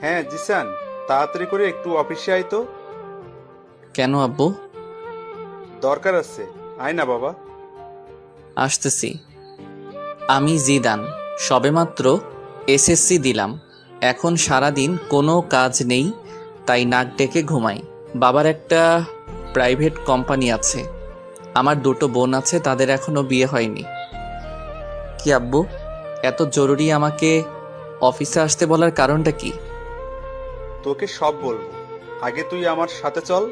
হ্যাঁ জিসান, তাড়াতাড়ি করে একটু অফিসে আয় তো। কেন আব্বু? দরকার আছে, আয় না বাবা। আসতেছি। আমি জিদান, সবেমাত্র এসএসসি দিলাম। এখন সারাদিন কোনো কাজ নেই, তাই নাক ডেকে ঘুমাই। বাবার একটা প্রাইভেট কোম্পানি আছে। আমার দুটো বোন আছে, তাদের এখনো বিয়ে হয়নি। কি আব্বু, এত জরুরি আমাকে অফিসে আসতে বলার কারণটা কি? তোকে সব বলবো, আগে তুই আমার সাথে চল।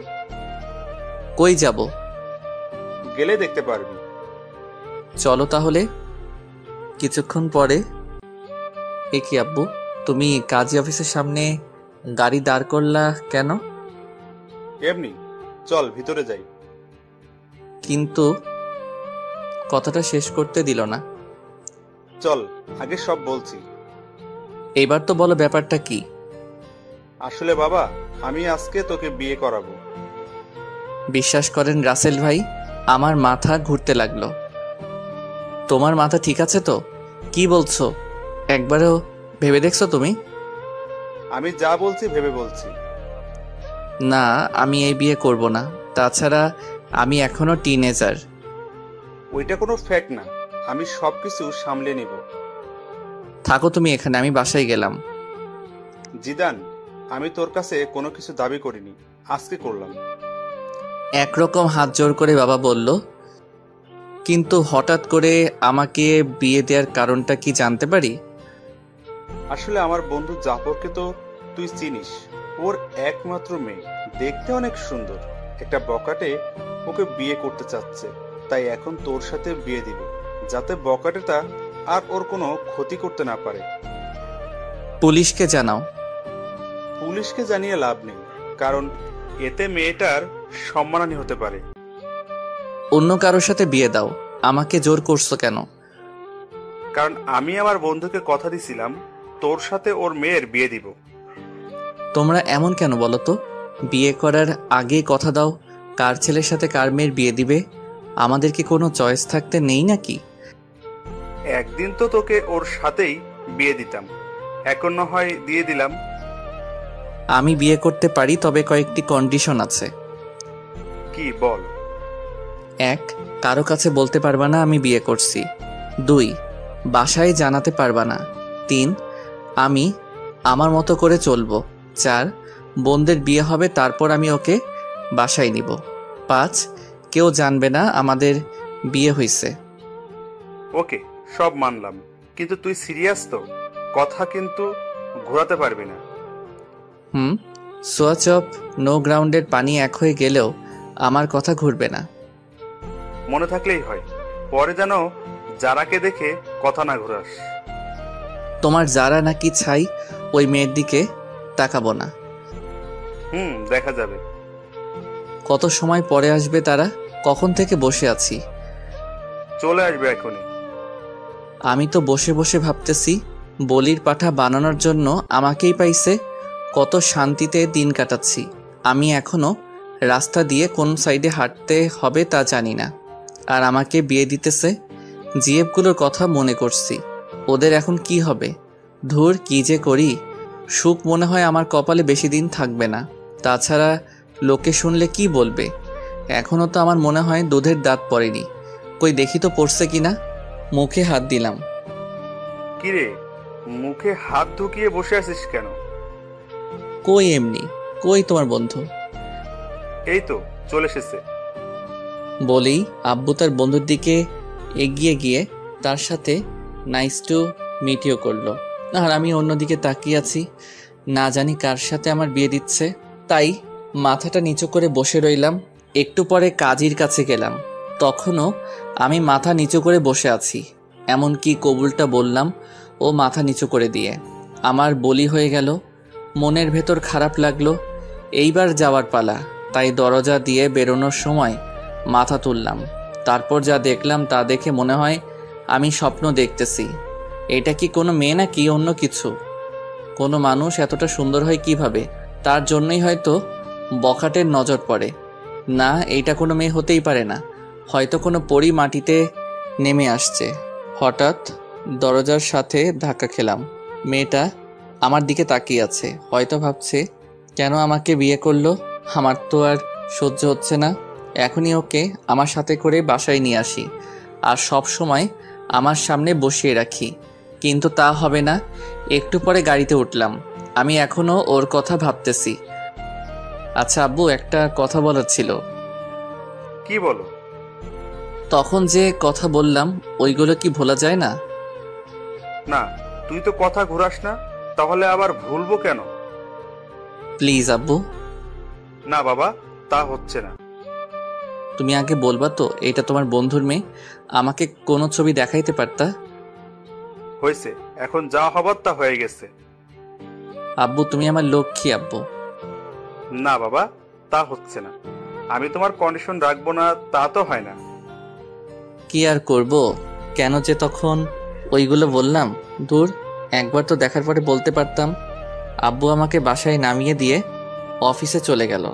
কই যাব? গেলে দেখতে পারবি। চলো তাহলে। কিছুক্ষণ পরে। এ কি আব্বু, তুমি কাজী অফিসের সামনে গাড়ি দাঁড় করলা কেন? এমনি, চল ভিতরে যাই। কিন্তু কথাটা শেষ করতে দিল না। চল, আগে সব বলছি। এইবার তো বলো ব্যাপারটা কি? আসলে বাবা, আমি আজকে তোকে বিয়ে করাবো। বিশ্বাস করেন রাসেল ভাই, আমার মাথা ঘুরতে লাগলো। তোমার মাথা ঠিক আছে তো? কি বলছো? একবারও ভেবে দেখছো তুমি? আমি যা বলছি ভেবে বলছি। না, আমি এই বিয়ে করব না। তাছাড়া আমি এখনো টিনেজার। ওইটা কোনো ফ্যাক্ট না, আমি সবকিছু সামলে নিব। থাকো তুমি এখানে, আমি বাসায় গেলাম। জিদান, আমি তোর কাছে কোনো কিছু দাবি করিনি, আজকে করলাম। একরকম হাত জোর করে বাবা বলল। কিন্তু হঠাৎ করে আমাকে বিয়ে দেওয়ার কারণটা কি জানতে পারি? আসলে আমার বন্ধু জাফরকে তো তুই চিনিস। ওর একমাত্র মেয়ে, দেখতে অনেক সুন্দর। একটা বকাটে ওকে বিয়ে করতে চাচ্ছে, তাই এখন তোর সাথে বিয়ে দিবে, যাতে বকাটেটা আর ওর কোনো ক্ষতি করতে না পারে। পুলিশকে জানাও। পুলিশকে জানিয়ে লাভ নেই, কারণ এতে মেয়েটার সম্মানহানি হতে পারে। অন্য কারোর সাথে বিয়ে দাও, আমাকে জোর করছো কেন? কারণ আমি আমার বন্ধুকে কথা দিছিলাম তোর সাথে ওর মেয়ের বিয়ে দিব। তোমরা এমন কেন বলো তো? বিয়ে করার আগেই কথা দাও কার ছেলের সাথে কার মেয়ের বিয়ে দিবে। আমাদের কি কোনো চয়েস থাকতে নেই নাকি? একদিন তো তোকে ওর সাথেই বিয়ে দিতাম, এখন না হয় দিয়ে দিলাম। আমি বিয়ে করতে পারি, তবে কয়েকটি কন্ডিশন আছে। কি বল? 1, কারো কাছে বলতে পারবা না আমি বিয়ে করছি। 2, বাসায় জানাতে পারবা না। 3, আমি আমার মতো করে চলবো। 4, বোনদের বিয়ে হবে, তারপর আমি ওকে বাসায় নিব। 5, কেউ জানবে না আমাদের বিয়ে হয়েছে। ওকে, সব মানলাম, কিন্তু তুই সিরিয়াস তো? কথা কিন্তু ঘোরাতে পারবি না। সোয়াচ অফ নো গ্রাউন্ডের পানি এক হয়ে গেলেও আমার কথা ঘুরবে না। মনে থাকলেই হয়, পরে যেন যারাকে দেখে কথা না ঘোরাস। তোমার যারা নাকি ছাই, ওই মেয়ের দিকে তাকাবো না। দেখা যাবে। কত সময় পরে আসবে তারা? কখন থেকে বসে আছি। চলে আসবে এখনই। আমি তো বসে বসে ভাবতেছি, বলির পাঠা বানানোর জন্য আমাকেই পাইছে। কত শান্তিতে দিন কাটাচ্ছি। আমি এখনো রাস্তা দিয়ে কোন সাইডে হাঁটতে হবে তা জানি না, আর আমাকে বিয়ে দিতেছে। জিএফগুলোর কথা মনে করছি, ওদের এখন কি হবে। ধুর, কি যে করি। সুখ মনে হয় আমার কপালে বেশি দিন থাকবে না। তাছাড়া লোকে শুনলে কি বলবে। এখনও তো আমার মনে হয় দুধের দাঁত পড়েনি। কই দেখি তো পড়ছে কিনা। মুখে হাত দিলাম। কিরে, মুখে হাত ঢুকিয়ে বসে আছিস কেন? কই এমনি। কই তোমার বন্ধু? এই তো চলে এসেছে। বলেই আব্বু তার বন্ধুর দিকে এগিয়ে গিয়ে তার সাথে নাইস টু মিট ইউ করলো। আর আমি অন্যদিকে তাকিয়ে আছি, না জানি কার সাথে আমার বিয়ে দিচ্ছে। তাই মাথাটা নিচু করে বসে রইলাম। একটু পরে কাজীর কাছে গেলাম, তখনও আমি মাথা নিচু করে বসে আছি। এমনকি কবুলটা বললাম ও মাথা নিচু করে দিয়ে। আমার বলি হয়ে গেল। মনের ভেতর খারাপ লাগলো। এইবার যাওয়ার পালা, তাই দরজা দিয়ে বেরোনোর সময় মাথা তুললাম। তারপর যা দেখলাম তা দেখে মনে হয় আমি স্বপ্ন দেখতেছি। এটা কি কোনো মেয়ে নাকি অন্য কিছু? কোনো মানুষ এতটা সুন্দর হয় কিভাবে? তার জন্যই হয়তো বখাটের নজর পড়ে। না, এইটা কোনো মেয়ে হতেই পারে না। হয়তো কোনো পরী মাটিতে নেমে আসছে। হঠাৎ দরজার সাথে ধাক্কা খেলাম। মেয়েটা আমার দিকে তাকিয়ে আছে, হয়তো ভাবছে কেন আমাকে বিয়ে করলো। আমার তো আর সহ্য হচ্ছে না, এখনই ওকে আমার সাথে করে বাসায় নিয়ে আসি আর সব সময় আমার সামনে বসিয়ে রাখি, কিন্তু তা হবে না। একটু পরে গাড়িতে উঠলাম, আমি এখনো ওর কথা ভাবতেছি। আচ্ছা আব্বু, একটা কথা বলার ছিল। কি বলো? তখন যে কথা বললাম ওইগুলো কি ভোলা যায় না? না, তুই তো কথা ঘুরাস না, তাহলে আবার ভুলবো কেন? প্লিজ আব্বু। না বাবা, তা হচ্ছে না। তুমি আগে বলবা তো এটা তোমার বন্ধুর মেয়ে, আমাকে কোনো ছবি দেখাইতে পারতা? হয়েছে, এখন যা হবার তা হয়ে গেছে। আব্বু তুমি আমার লক্ষ্মী আব্বু। না বাবা, তা হচ্ছে না। আমি তোমার কন্ডিশন রাখবো না তা তো হয় না। কি আর করব, কেন যে তখন ওইগুলো বললাম। দূর, একবার তো দেখার পরে বলতে পারতাম। আব্বু আমাকে বাসায় নামিয়ে দিয়ে অফিসে চলে গেল।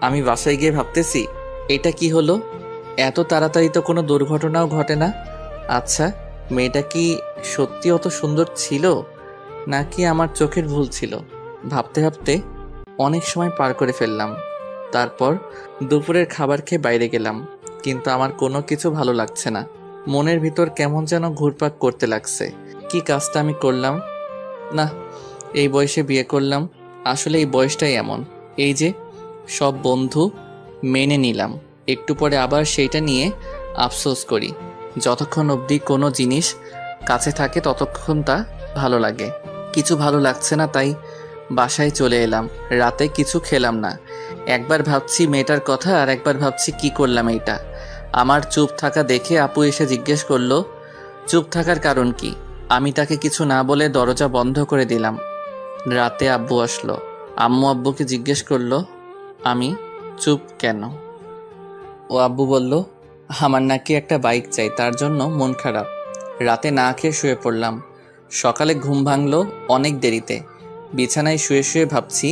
আমি বাসায় গিয়ে ভাবতেছি এটা কি হলো, এত তাড়াতাড়ি তো কোনো দুর্ঘটনাও ঘটে না। আচ্ছা, মেয়েটা কি সত্যি অত সুন্দর ছিল নাকি আমার চোখের ভুল ছিল? ভাবতে ভাবতে অনেক সময় পার করে ফেললাম। তারপর দুপুরের খাবার খেয়ে বাইরে গেলাম, কিন্তু আমার কোনো কিছু ভালো লাগছে না। মনের ভিতর কেমন যেন ঘুরপাক করতে লাগছে। কি কাজটা আমি করলাম? না, এই বয়সে বিয়ে করলাম। আসলে এই বয়সটাই এমন। এই যে সব বন্ধু মেনে নিলাম, একটু পরে আবার সেইটা নিয়ে আফসোস করি। যতক্ষণ অবধি কোনো জিনিস কাছে থাকে ততক্ষণ তা ভালো লাগে। কিছু ভালো লাগছে না, তাই বাসায় চলে এলাম। রাতে কিছু খেলাম না। একবার ভাবছি মেয়েটার কথা আর একবার ভাবছি কি করলাম এইটা। আমার চুপ থাকা দেখে আপু এসে জিজ্ঞেস করলো চুপ থাকার কারণ কি। আমি তাকে কিছু না বলে দরজা বন্ধ করে দিলাম। রাতে আব্বু আসলো। আম্মু আব্বুকে জিজ্ঞেস করলো আমি চুপ কেন। ও আব্বু বলল আমার নাকি একটা বাইক চাই, তার জন্য মন খারাপ। রাতে না খেয়ে শুয়ে পড়লাম। সকালে ঘুম ভাঙলো অনেক দেরিতে। বিছানায় শুয়ে শুয়ে ভাবছি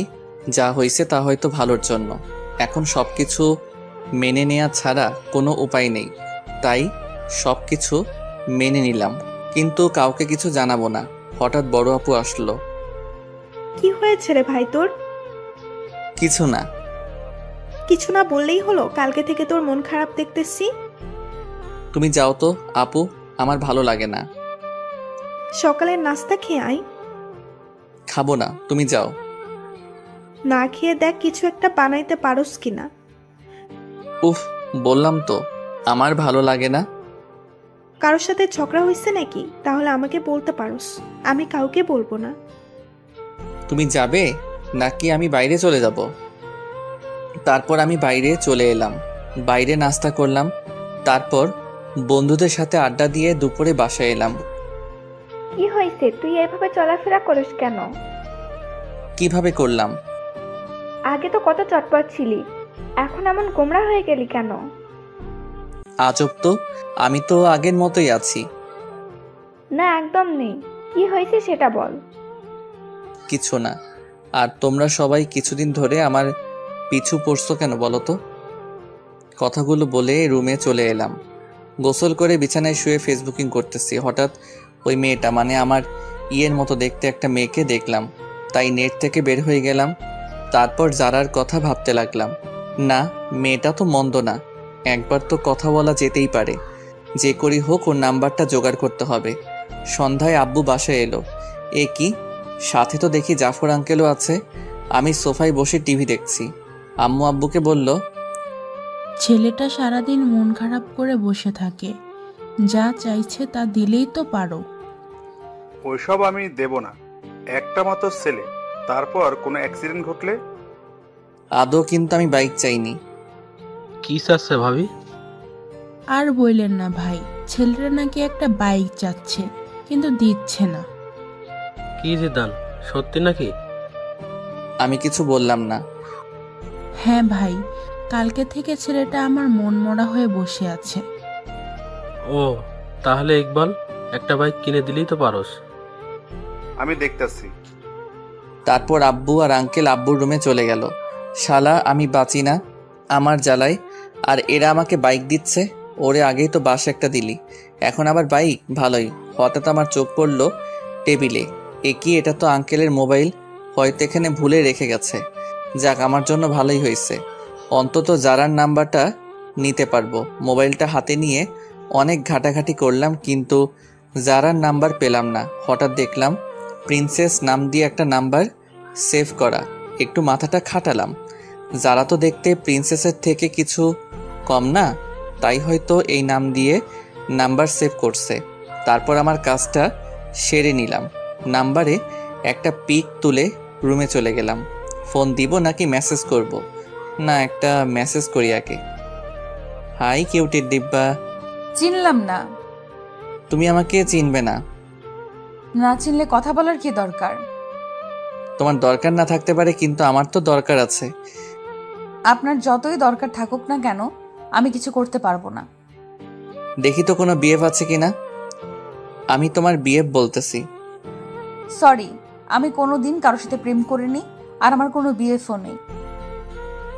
যা হয়েছে তা হয়তো ভালোর জন্য। এখন সব কিছু মেনে নেওয়া ছাড়া কোনো উপায় নেই, তাই সব কিছু মেনে নিলাম, কিন্তু কাউকে কিছু জানাবো না। হঠাৎ বড় আপু আসলো। কি হয়েছে রে ভাই তোর? কিছু না। কিছু না বললেই হলো? কালকে থেকে তোর মন খারাপ দেখতেছি। তুমি যাও তো আপু, আমার ভালো লাগে না। সকালের নাস্তা খেয়ে আয়। খাবো না, তুমি যাও। না খেয়ে দেখ কিছু একটা বানাইতে পারোস কিনা। উফ, বললাম তো আমার ভালো লাগে না। কারোর সাথে ঝগড়া হয়েছে নাকি? তাহলে আমাকে বলতে পারোস, আমি কাউকে বলবো না। তুমি যাবে নাকি আমি বাইরে চলে যাব? তারপর আমি বাইরে চলে এলাম। বাইরে নাস্তা করলাম, তারপর বন্ধুদের সাথে আড্ডা দিয়ে দুপুরে বাসায় এলাম। কি হয়েছে, তুই এভাবে চলাফেরা করিস কেন? কিভাবে করলাম? আগে তো কত চটপট ছিলি, এখন এমন গোমরা হয়ে গেলি কেন? আজব তো, আমি তো আগের মতোই আছি। না একদম নেই, কি হয়েছে সেটা বল। কিছু না। আর তোমরা সবাই কিছুদিন ধরে আমার পিছু পড়ছো কেন বলো তো? কথাগুলো বলে রুমে চলে এলাম। গোসল করে বিছানায় শুয়ে ফেসবুকিং করতেছি। হঠাৎ ওই মেয়েটা, মানে আমার ইয়ের মতো দেখতে একটা মেয়েকে দেখলাম, তাই নেট থেকে বের হয়ে গেলাম। তারপর যারার কথা ভাবতে লাগলাম। না, মেয়েটা তো মন্দ না, একবার তো কথা বলা যেতেই পারে। যে করি হোক ওর নাম্বারটা জোগাড় করতে হবে। সন্ধ্যায় আব্বু বাসায় এলো। এ কি, সাথে তো দেখি জাফর আঙ্কেলও আছে। আমি সোফায় বসে টিভি দেখছি। আম্মু আব্বুকে বলল, ছেলেটা সারাদিন মন খারাপ করে বসে থাকে, যা চাইছে তা দিলেই তো পারো। ওইসব আমি দেব না, একটা মাত্র ছেলে, তারপর কোনো অ্যাক্সিডেন্ট ঘটলে। আদৌ কিন্তু আমি বাইক চাইনি। কি চাচ্ছে ভাবি? আর বললেন না ভাই, ছেলেটা নাকি একটা বাইক চাচ্ছে কিন্তু দিচ্ছে না। কি জিদান, সত্যি নাকি? আমি কিছু বললাম না। হ্যাঁ ভাই, কালকে থেকে ছেলেটা আমার মন মরা হয়ে বসে আছে। ও, তাহলে ইকবাল একটা বাইক কিনে দিলেই তো পারোস। আমি দেখতাছি। তারপর আব্বু আর আঙ্কেল আব্বুর রুমে চলে গেল। শালা আমি বাঁচি না আমার জ্বালায়, আর এরা আমাকে বাইক দিচ্ছে। ওরে আগেই তো বাস একটা দিলি, এখন আবার বাইক? ভালোই। হঠাৎ আমার চোখ পড়ল টেবিলে। এটা তো আঙ্কেলের মোবাইল, হয়তো এখানে ভুলে রেখে গেছে। যাক, আমার জন্য ভালোই হয়েছে, অন্তত জারার নাম্বারটা নিতে পারবো। মোবাইলটা হাতে নিয়ে অনেক ঘাটাঘাটি করলাম, কিন্তু জারার নাম্বার পেলাম না। হঠাৎ দেখলাম প্রিন্সেস নাম দিয়ে একটা নাম্বার সেভ করা। একটু মাথাটা খাটালাম, যারা তো দেখতে প্রিন্সেসের থেকে কিছু কম না, তাই হয়তো এই নাম দিয়ে নাম্বার সেভ করছে। তারপর আমার কাজটা সেরে নিলাম। নাম্বারে একটা পিক তুলে রুমে চলে গেলাম। ফোন দিব নাকি মেসেজ করব? না, একটা মেসেজ করি আগে। হাই কিউটির ডিব্বা। চিনলাম না। তুমি আমাকে চিনবে না। না চিনলে কথা বলার কি দরকার? তোমার দরকার না থাকতে পারে, কিন্তু আমার তো দরকার আছে। আপনার যতই দরকার থাকুক না কেন, আমি কিছু করতে পারবো না। দেখি তো কোনো বিএফ আছে কিনা। আমি তোমার বিএফ বলতেছি। সরি, আমি কোনোদিন কারোর সাথে প্রেম করিনি, আর আমার কোনো বিএফও নেই।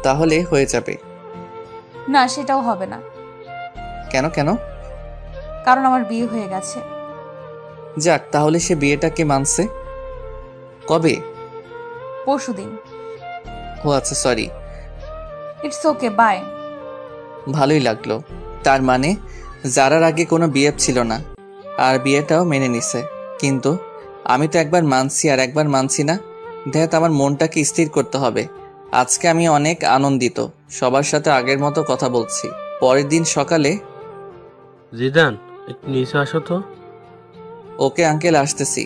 তাহলে হয়ে যাবে। না, সেটাও হবে না। কেন কেন? কারণ আমার বিয়ে হয়ে গেছে। যাক, তাহলে সে বিয়েটাকে মানছে। কবে? পরশুদিন। ও আচ্ছা, সরি। It's okay, by. ভালোই লাগলো। তার মানে যারার আগে কোনো বিএফ ছিল না, আর বিয়েটাও মেনে নিছে। কিন্তু আমি তো একবার মানছি আর একবার মানছি না। দেখ, আমার মনটাকে স্থির করতে হবে। আজকে আমি অনেক আনন্দিত, সবার সাথে আগের মতো কথা বলছি। পরের দিন সকালে। জিদান, একটু নিচে আসো তো। ওকে আঙ্কেল, আসতেছি।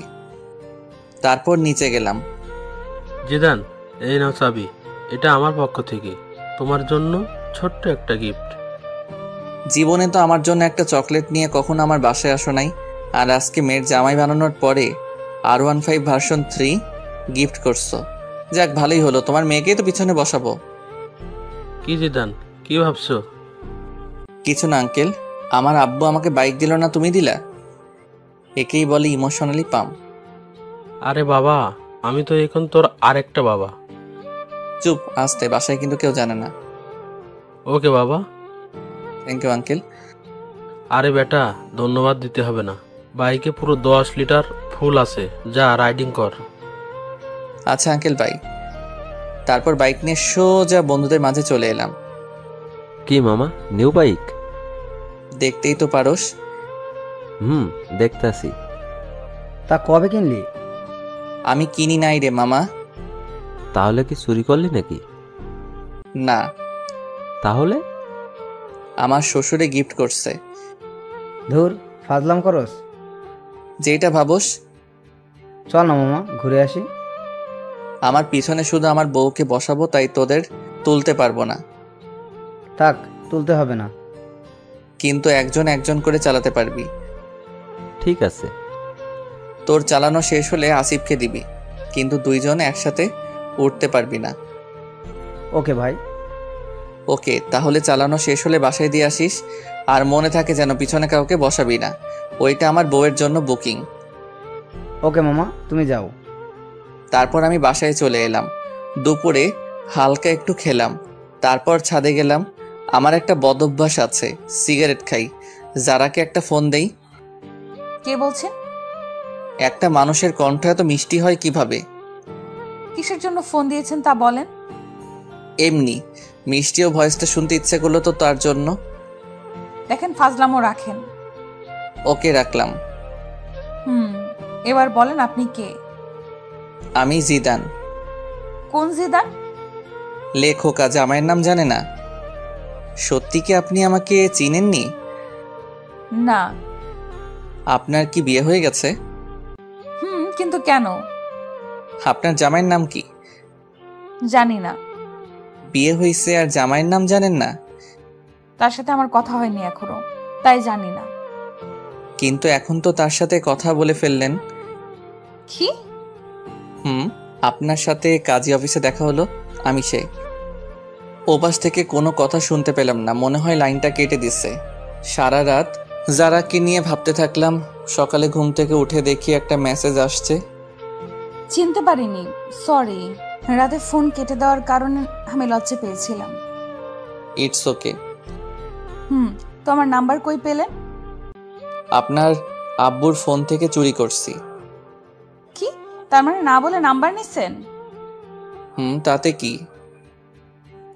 তারপর নিচে গেলাম। জিদান, এই নাও চাবি। এটা আমার পক্ষ থেকে তোমার জন্য ছোট্ট একটা গিফট। জীবনে তো আমার জন্য একটা চকলেট নিয়ে কখনো আমার বাসায় আসো নাই, আর আজকে মেয়ের জামাই বানানোর পরে R15 ভার্সন 3 গিফট করছো। যাক, ভালোই হলো, তোমার মেয়েকেই তো পিছনে বসাবো। কি জিদান, কি ভাবছো? কিছু না আঙ্কেল, আমার আব্বু আমাকে বাইক দিল না, তুমি দিলা। একেই বলে ইমোশনালি পাম। আরে বাবা, আমি তো এখন তোর আরেকটা বাবা। চুপ, আসতে, বাসায় কিন্তু কেউ জানে না। ওকে বাবা। Thank you uncle. আরে বেটা, ধন্যবাদ দিতে হবে না। বাইকে পুরো 10 লিটার ফুল আছে, যা রাইডিং কর। আচ্ছা আঙ্কেল, বাই। তারপর বাইক নিয়ে সোজা বন্ধুদের মাঝে চলে এলাম। কি মামা, নিউ বাইক? দেখতেই তো পারোস। দেখতাছি। তা কবে কিনলি? আমি কিনি নাই রে মামা। তাহলে কি চুরি করলি নাকি? না, তাহলে? আমার শ্বশুরে গিফট করছে। ধুর, ফাজলাম করস। যেটা ভাবোস। চল না মামা, ঘুরে আসি। আমার পিছনে শুধু আমার বউকে বসাবো, তাই তোদের তুলতে পারবো না। থাক, তুলতে হবে না। কিন্তু একজন একজন করে চালাতে পারবি। ঠিক আছে। তোর চালানো শেষ হলে আসিফকে দিবি, কিন্তু দুইজন একসাথে উঠতে পারবি না। ওকে ভাই। ওকে, তাহলে চালানো শেষ হলে বাসায় দিয়ে আসিস, আর মনে থাকে যেন পিছনে কাউকে বসাবি না। ওইটা আমার বউয়ের জন্য বুকিং। ওকে মামা, তুমি যাও। তারপর আমি বাসায় চলে এলাম। দুপুরে হালকা একটু খেলাম, তারপর ছাদে গেলাম। আমার একটা বদ অভ্যাস আছে, সিগারেট খাই। যারাকে একটা ফোন দেই। কে বলছেন? একটা মানুষের কণ্ঠ এত মিষ্টি হয় কিভাবে? কিসের জন্য ফোন দিয়েছেন তা বলেন। এমনি মিষ্টি ও ভয়েসটা শুনতে ইচ্ছে করলো তো, তার জন্য। দেখেন, ফাজলামও রাখেন। ওকে, রাখলাম। এবার বলেন আপনি কে? আমি জিদান। কোন জিদান? লেখক, জামাইয়ের নাম জানে না? সত্যি কি আপনি আমাকে চিনেননি? না। আপনার কি বিয়ে হয়ে গেছে? কিন্তু কেন? আপনার জামাইয়ের নাম কি? জানি না। বিয়ে হয়েছে আর জামাইয়ের নাম জানেন না? তার সাথে আমার কথা হয়নি এখনো, তাই জানি না। কিন্তু এখন তো তার সাথে কথা বলে ফেললেন। কি? আপনার সাথে কাজী অফিসে দেখা হলো, আমি সে। ওপাশ থেকে কোনো কথা শুনতে পেলাম না, মনে হয় লাইনটা কেটে দিছে। সারা রাত যারাকে নিয়ে ভাবতে থাকলাম। সকালে ঘুম থেকে উঠে দেখি একটা মেসেজ আসছে। চিনতে পারিনি, সরি। রাতে ফোন কেটে দেওয়ার কারণে আমি লজ্জা পেয়েছিলাম। It's okay. তো আমার নাম্বার কই পেলেন? আপনার আব্বুর ফোন থেকে চুরি করছি। কি? তার মানে না বলে নাম্বার নিছেন? তাতে কি?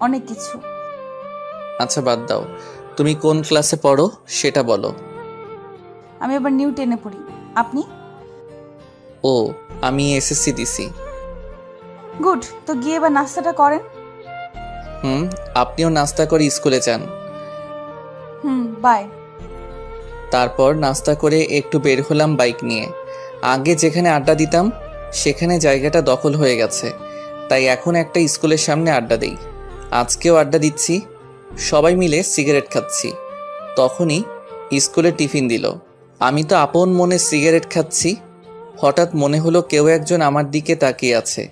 অনেক কিছু। আচ্ছা বাদ দাও, তুমি কোন ক্লাসে পড়ো সেটা বলো। আমি আবার নিউ 10-এ পড়ি। আপনি? ও, আমি এসএসসি দিছি। গুড, তো গিয়ে এবার নাস্তাটা করেন। আপনিও নাস্তা করে স্কুলে যান। বাই। তারপর নাস্তা করে একটু বের হলাম বাইক নিয়ে। আগে যেখানে আড্ডা দিতাম সেখানে জায়গাটা দখল হয়ে গেছে, তাই এখন একটা স্কুলের সামনে আড্ডা দেই। আজকেও আড্ডা দিচ্ছি, সবাই মিলে সিগারেট খাচ্ছি। তখনই স্কুলে টিফিন দিল। আমি তো আপন মনে সিগারেট খাচ্ছি, হঠাৎ মনে হলো কেউ একজন আমার দিকে তাকিয়ে আছে।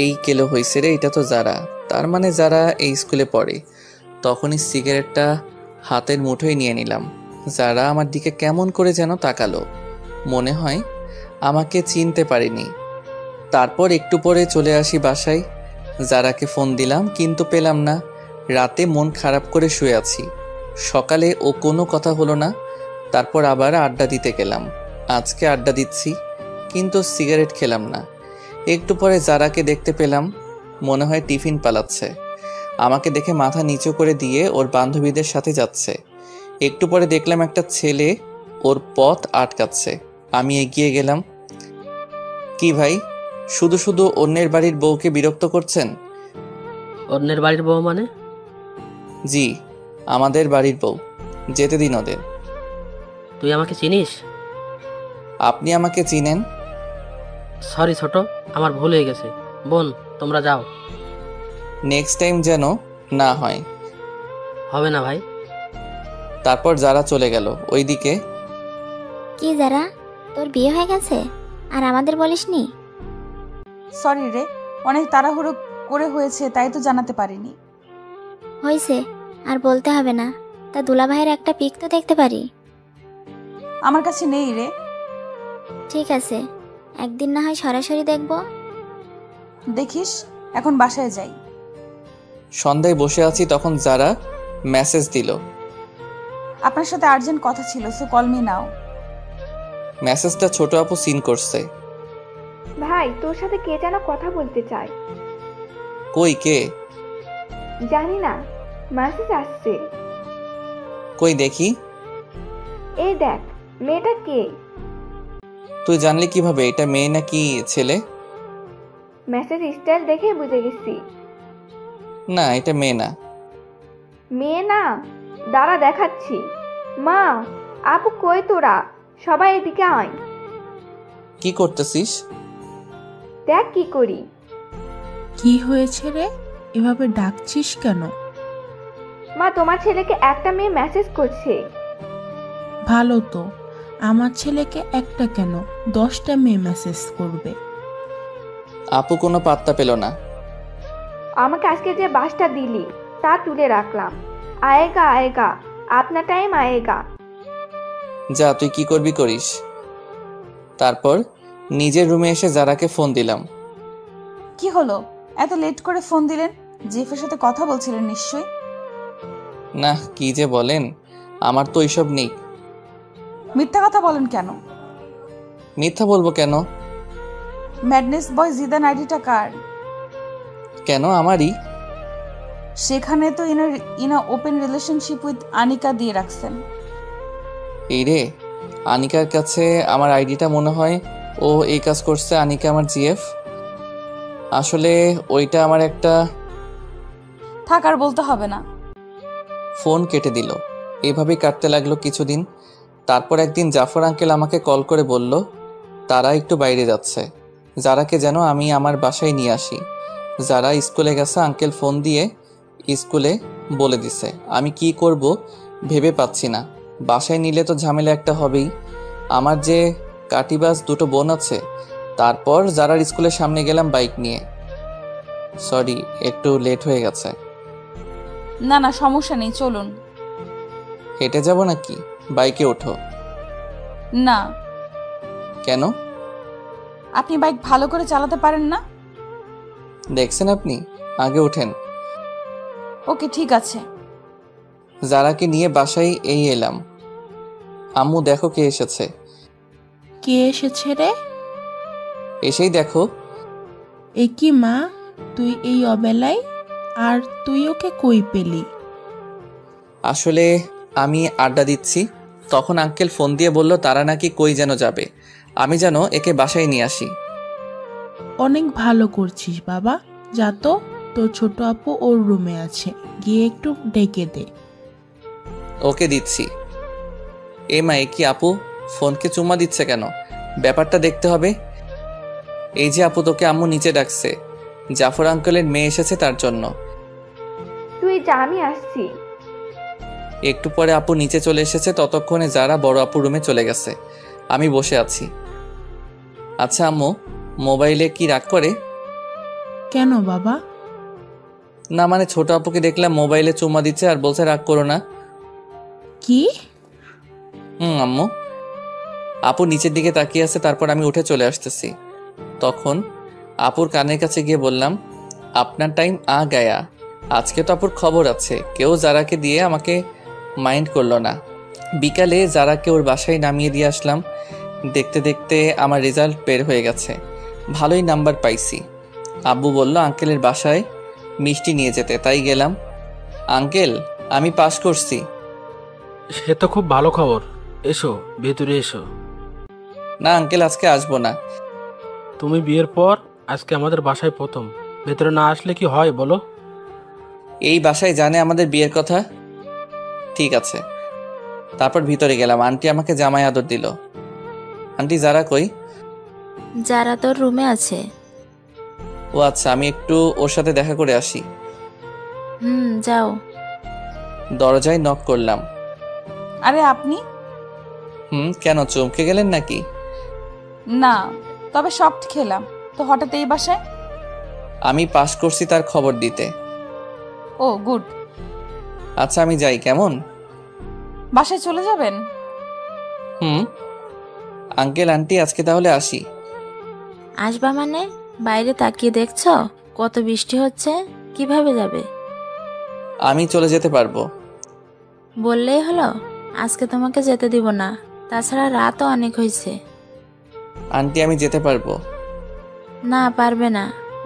এই কেলো হয়েছে রে, এটা তো যারা, তার মানে যারা এই স্কুলে পড়ে। তখনই সিগারেটটা হাতের মুঠোয় নিয়ে নিলাম। যারা আমার দিকে কেমন করে যেন তাকালো, মনে হয় আমাকে চিনতে পারেনি। তারপর একটু পরে চলে আসি বাসায়। যারাকে ফোন দিলাম কিন্তু পেলাম না। রাতে মন খারাপ করে শুয়ে আছি। সকালে ও কোনো কথা হলো না। তারপর আবার আড্ডা দিতে গেলাম। আজকে আড্ডা দিচ্ছি কিন্তু সিগারেট খেলাম না। একটু পরে যারাকে দেখতে পেলাম, মনে হয় টিফিন পালাচ্ছে। আমাকে দেখে মাথা নিচু করে দিয়ে ওর বান্ধবীদের সাথে যাচ্ছে। একটু পরে দেখলাম একটা ছেলে ওর পথ আটকাচ্ছে। আমি এগিয়ে গেলাম। কি ভাই, শুধু শুধু অন্যের বাড়ির বউকে বিরক্ত করছেন? অন্যের বাড়ির বউ মানে? জি, আমাদের বাড়ির বউ, যেতে দিন ওদের। তুই আমাকে চিনিস? আপনি আমাকে চিনেন? সরি ছোট, আমার ভুল হয়ে গেছে। বোন, তোমরা যাও। নেক্সট টাইম যেন না হয়। হবে না ভাই। তারপর যারা চলে গেল ওইদিকে। কি যারা, তোর বিয়ে হয়ে গেছে আর আমাদের বলিসনি? সরি রে, অনেক তাড়াহুড়ো করে হয়েছে, তাই তো জানাতে পারিনি। হয়েছে, আর বলতে হবে না। তা দুলাভাইয়ের একটা পিক তো দেখতে পারি? আমার কাছে নেই রে। ঠিক আছে, একদিন না হয় সরাসরি দেখব। দেখিস, এখন বাসায় যাই। সন্ধ্যায় বসে আছি, তখন যারা মেসেজ দিল। আপনার সাথে আর্জেন্ট কথা ছিল, সো কল মি নাও। মেসেজটা ছোট আপু সিন করছে। ভাই, তোর সাথে কে যেন কথা বলতে চায়। কই কে? জানি না, মেসেজ আসছে। কই দেখি। এই দেখ, মেয়েটা কে? তুই জানলি কিভাবে এটা মেয়ে নাকি ছেলে? মেসেজ স্টাইল দেখে বুঝে গেছি। না, এটা মেয়ে না। মেয়ে না? দাঁড়া দেখাচ্ছি। মা, আপু কই তোরা? সবাই এদিকে আয়। কি করতেছিস? দেখ কি করি। কি হয়েছে রে, এভাবে ডাকছিস কেন? মা, তোমার ছেলেকে একটা মেয়ে মেসেজ করছে। ভালো তো, আমার ছেলেকে একটা কেন 10টা মেয়ে মেসেজ করবে। আপু কোনো পাত্তা পেল না। আমাকে আজকে যে বাসটা দিলি তা তুলে রাখলাম। আয়েগা আয়েগা, আপনা টাইম আয়েগা। যা, তুই কি করবি করিস। তারপর নিজের রুমে এসে যারাকে ফোন দিলাম। কি হলো, এত লেট করে ফোন দিলেন? জেফের সাথে কথা বলছিলেন নিশ্চয়ই। না, কি যে বলেন, আমার তো এইসব নেই। মিথ্যা কথা বলেন কেন? মিথ্যা বলবো কেন? ম্যাডনেস বয় জিদান আইডিটা কার? কেন আমারই? সেখানে তো in open relationship with Anika দিয়ে রাখছেন। এই রে, আনিকার কাছে আমার আইডিটা মনে হয় ও এই কাজ করছে। আনিকা আমার জিএফ। আসলে ওইটা আমার একটা। থাক, আর বলতে হবে না। ফোন কেটে দিল। এভাবেই কাটতে লাগলো কিছুদিন। তারপর একদিন জাফর আঙ্কেল আমাকে কল করে বলল তারা একটু বাইরে যাচ্ছে, যারাকে যেন আমি আমার বাসায় নিয়ে আসি। যারা স্কুলে গেছে, আঙ্কেল ফোন দিয়ে স্কুলে বলে দিছে। আমি কি করব ভেবে পাচ্ছি না। বাসায় নিলে তো ঝামেলা একটা হবেই। আমার যে কাটিবাস দুটো বোন আছে। তারপর যারা স্কুলের সামনে গেলাম বাইক নিয়ে। সরি, একটু লেট হয়ে গেছে। না না, সমস্যা নেই, চলুন। হেঁটে যাব নাকি? বাইকে ওঠো। না। কেন? আপনি বাইক ভালো করে চালাতে পারেন না? দেখছেন আপনি, আগে ওঠেন। ওকে, ঠিক আছে। যারাকে নিয়ে বাসায় এই এলাম। আম্মু দেখো কে এসেছে। কে এসেছে রে? এসেই দেখো। এ কি মা, তুই এই অবেলায়? আর তুই ওকে কই পেলি? আসলে আমি আড্ডা দিচ্ছি, তখন আঙ্কেল ফোন দিয়ে বলল তারা নাকি কই যেন যাবে, আমি যেন একে বাসায় নিয়ে আসি। অনেক ভালো করছিস বাবা, যা তো, তোর ছোট আপু ওর রুমে আছে, গিয়ে একটু ডেকে দে। ওকে দিচ্ছি। এ মা, এ কি আপু ফোনকে চুম্মা দিচ্ছে কেন? ব্যাপারটা দেখতে হবে। এই যে আপু, তোকে আম্মু নিচে ডাকছে, জাফর আঙ্কেলের মেয়ে এসেছে তার জন্য। তুই যা, আমি আসছি। একটু পরে আপু নিচে চলে এসেছে, ততক্ষণে যারা বড় আপু রুমে চলে গেছে, আমি বসে আছি। আচ্ছা আম্মু, মোবাইলে কি রাগ করে? কেন বাবা? না মানে ছোট আপুকে দেখলাম মোবাইলে চুম্মা দিচ্ছে আর বলছে রাগ করো না। কি? আম্মু। আপু নিচের দিকে তাকিয়ে আছে, তারপর আমি উঠে চলে আসতেছি। তখন আপুর কানের কাছে গিয়ে বললাম, আপনার টাইম আ গায়া, আজকে তো আপুর খবর আছে। কেউ যারাকে দিয়ে আমাকে মাইন্ড করলো না। বিকালে যারাকে ওর বাসায় নামিয়ে দিয়ে আসলাম। দেখতে দেখতে আমার রেজাল্ট বের হয়ে গেছে, ভালোই নাম্বার পাইছি। আব্বু বলল আঙ্কেলের বাসায় মিষ্টি নিয়ে যেতে, তাই গেলাম। আঙ্কেল, আমি পাস করছি। সে তো খুব ভালো খবর। এসো, ভেতরে এসো। না আঙ্কেল, আজকে আসবো না। তুমি বিয়ের পর আজকে আমাদের বাসায় প্রথম, ভেতরে না আসলে কি হয় বলো? এই বাসায় জানে আমাদের বিয়ের কথা? ঠিক আছে। তারপর ভিতরে গেলাম। আন্টি আমাকে জামাই আদর দিল। আন্টি যারা কই? যারা তোর রুমে আছে। ও আচ্ছা, আমি একটু ওর সাথে দেখা করে আসি। যাও। দরজায় নক করলাম। আরে আপনি? কেন চমকে গেলেন নাকি? না, তবে সফট খেলাম তো হঠাৎ এই বাসায়। আমি পাস করছি তার খবর দিতে। ও গুড। আচ্ছা আমি যাই, কেমন? বাসায় চলে যাবেন? আঙ্কেল আন্টি, আজকে তাহলে আসি। আসবা মানে? বাইরে তাকিয়ে দেখছো কত বৃষ্টি হচ্ছে, কিভাবে যাবে? আমি চলে যেতে পারবো। বললেই হলো, আজকে তোমাকে যেতে দিব না। তাছাড়া রাতও অনেক হয়েছে। আন্টি আমি যেতে পারবো। না, পারবে না।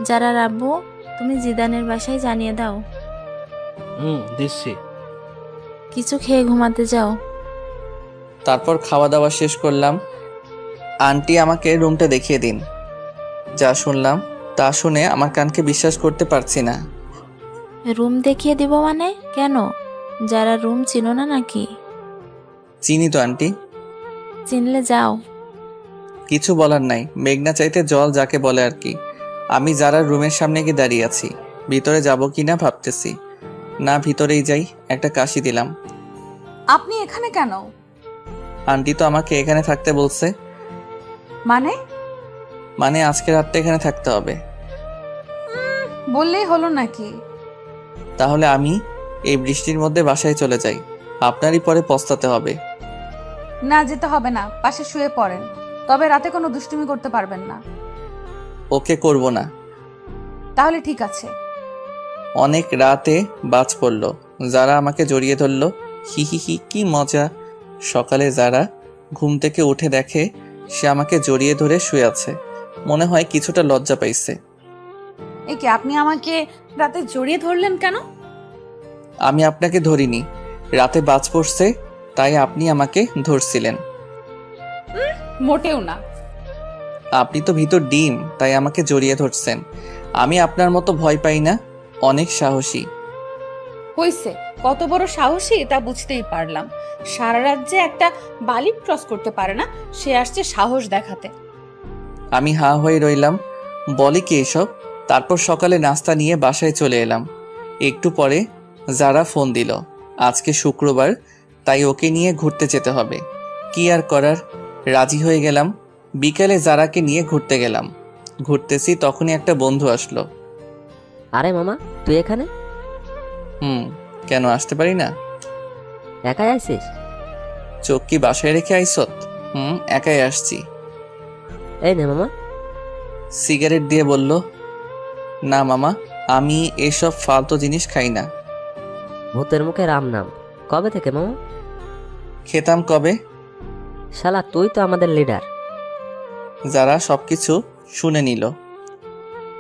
যারা রাব্বু, তুমি জিদানের বাসায় জানিয়ে দাও। দিচ্ছি। কিছু খেয়ে ঘুমাতে যাও। তারপর খাওয়া দাওয়া শেষ করলাম। আন্টি আমাকে রুমটা দেখিয়ে দিন। যা শুনলাম তা শুনে আমার কানকে বিশ্বাস করতে পারছি না। রুম দেখিয়ে দিব মানে? কেন, যারা রুম চিনো না নাকি? চিনি তো আন্টি। চিনলে যাও। কিছু বলার নাই, মেঘনা চাইতে জল যাকে বলে আর কি। আমি যারা রুমের সামনে গিয়ে দাঁড়িয়ে আছি, ভিতরে যাব কিনা ভাবতেছি। না, ভিতরেই যাই। একটা কাশি দিলাম। আপনি এখানে কেন? আন্টি তো আমাকে এখানে থাকতে বলছে। মানে আজকে রাতটা এখানে থাকতে হবে। বললেই হলো নাকি? তাহলে আমি এই বৃষ্টির মধ্যে বাসায় চলে যাই, আপনারই পরে পস্তাতে হবে। না, যেতে হবে না, পাশে শুয়ে পড়েন। তবে রাতে কোনো দুষ্টুমি করতে পারবেন না। ওকে, করব না। তাহলে ঠিক আছে। অনেক রাতে বাজ পড়লো, যারা আমাকে জড়িয়ে ধরলো। হি হি হি, কি মজা। সকালে যারা ঘুম থেকে উঠে দেখে সে আমাকে জড়িয়ে ধরে শুয়ে আছে, মনে হয় কিছুটা লজ্জা পাইছে। একে আপনি আমাকে রাতে জড়িয়ে ধরলেন কেন? আমি আপনাকে ধরিনি, রাতে বাজ পড়ছে তাই আপনি আমাকে ধরছিলেন। মোটেও না। আপনি তো ভিতর ডিম, তাই আমাকে জড়িয়ে ধরছেন। আমি আপনার মতো ভয় পাই না, অনেক সাহসী। হইছে, কত বড় সাহসী তা বুঝতেই পারলাম। সারা রাজ্যে একটা বালিক ক্রস করতে পারে না, সে আসছে সাহস দেখাতে। আমি হা হয়ে রইলাম, বলে কি এসব? তারপর সকালে নাস্তা নিয়ে বাসায় চলে এলাম। একটু পরে যারা ফোন দিল, আজকে শুক্রবার, তাই ওকে নিয়ে ঘুরতে যেতে হবে। কি আর করার, রাজি হয়ে গেলাম। বিকালে যারাকে নিয়ে ঘুরতে গেলাম। ঘুরতেছি, তখনই একটা বন্ধু আসলো। আরে মামা, তুই এখানে? কেন আসতে পারি না? একাই আইছিস? চোখ কি বাসায় রেখে আইসত? একাই আসছি। এই নে মামা। সিগারেট দিয়ে বলল, না মামা, আমি এসব ফালতু জিনিস খাই না। ভূতের মুখে রাম নাম, কবে থেকে মামা? খেতাম কবে? শালা তুই তো আমাদের লিডার। যারা সবকিছু শুনে নিল।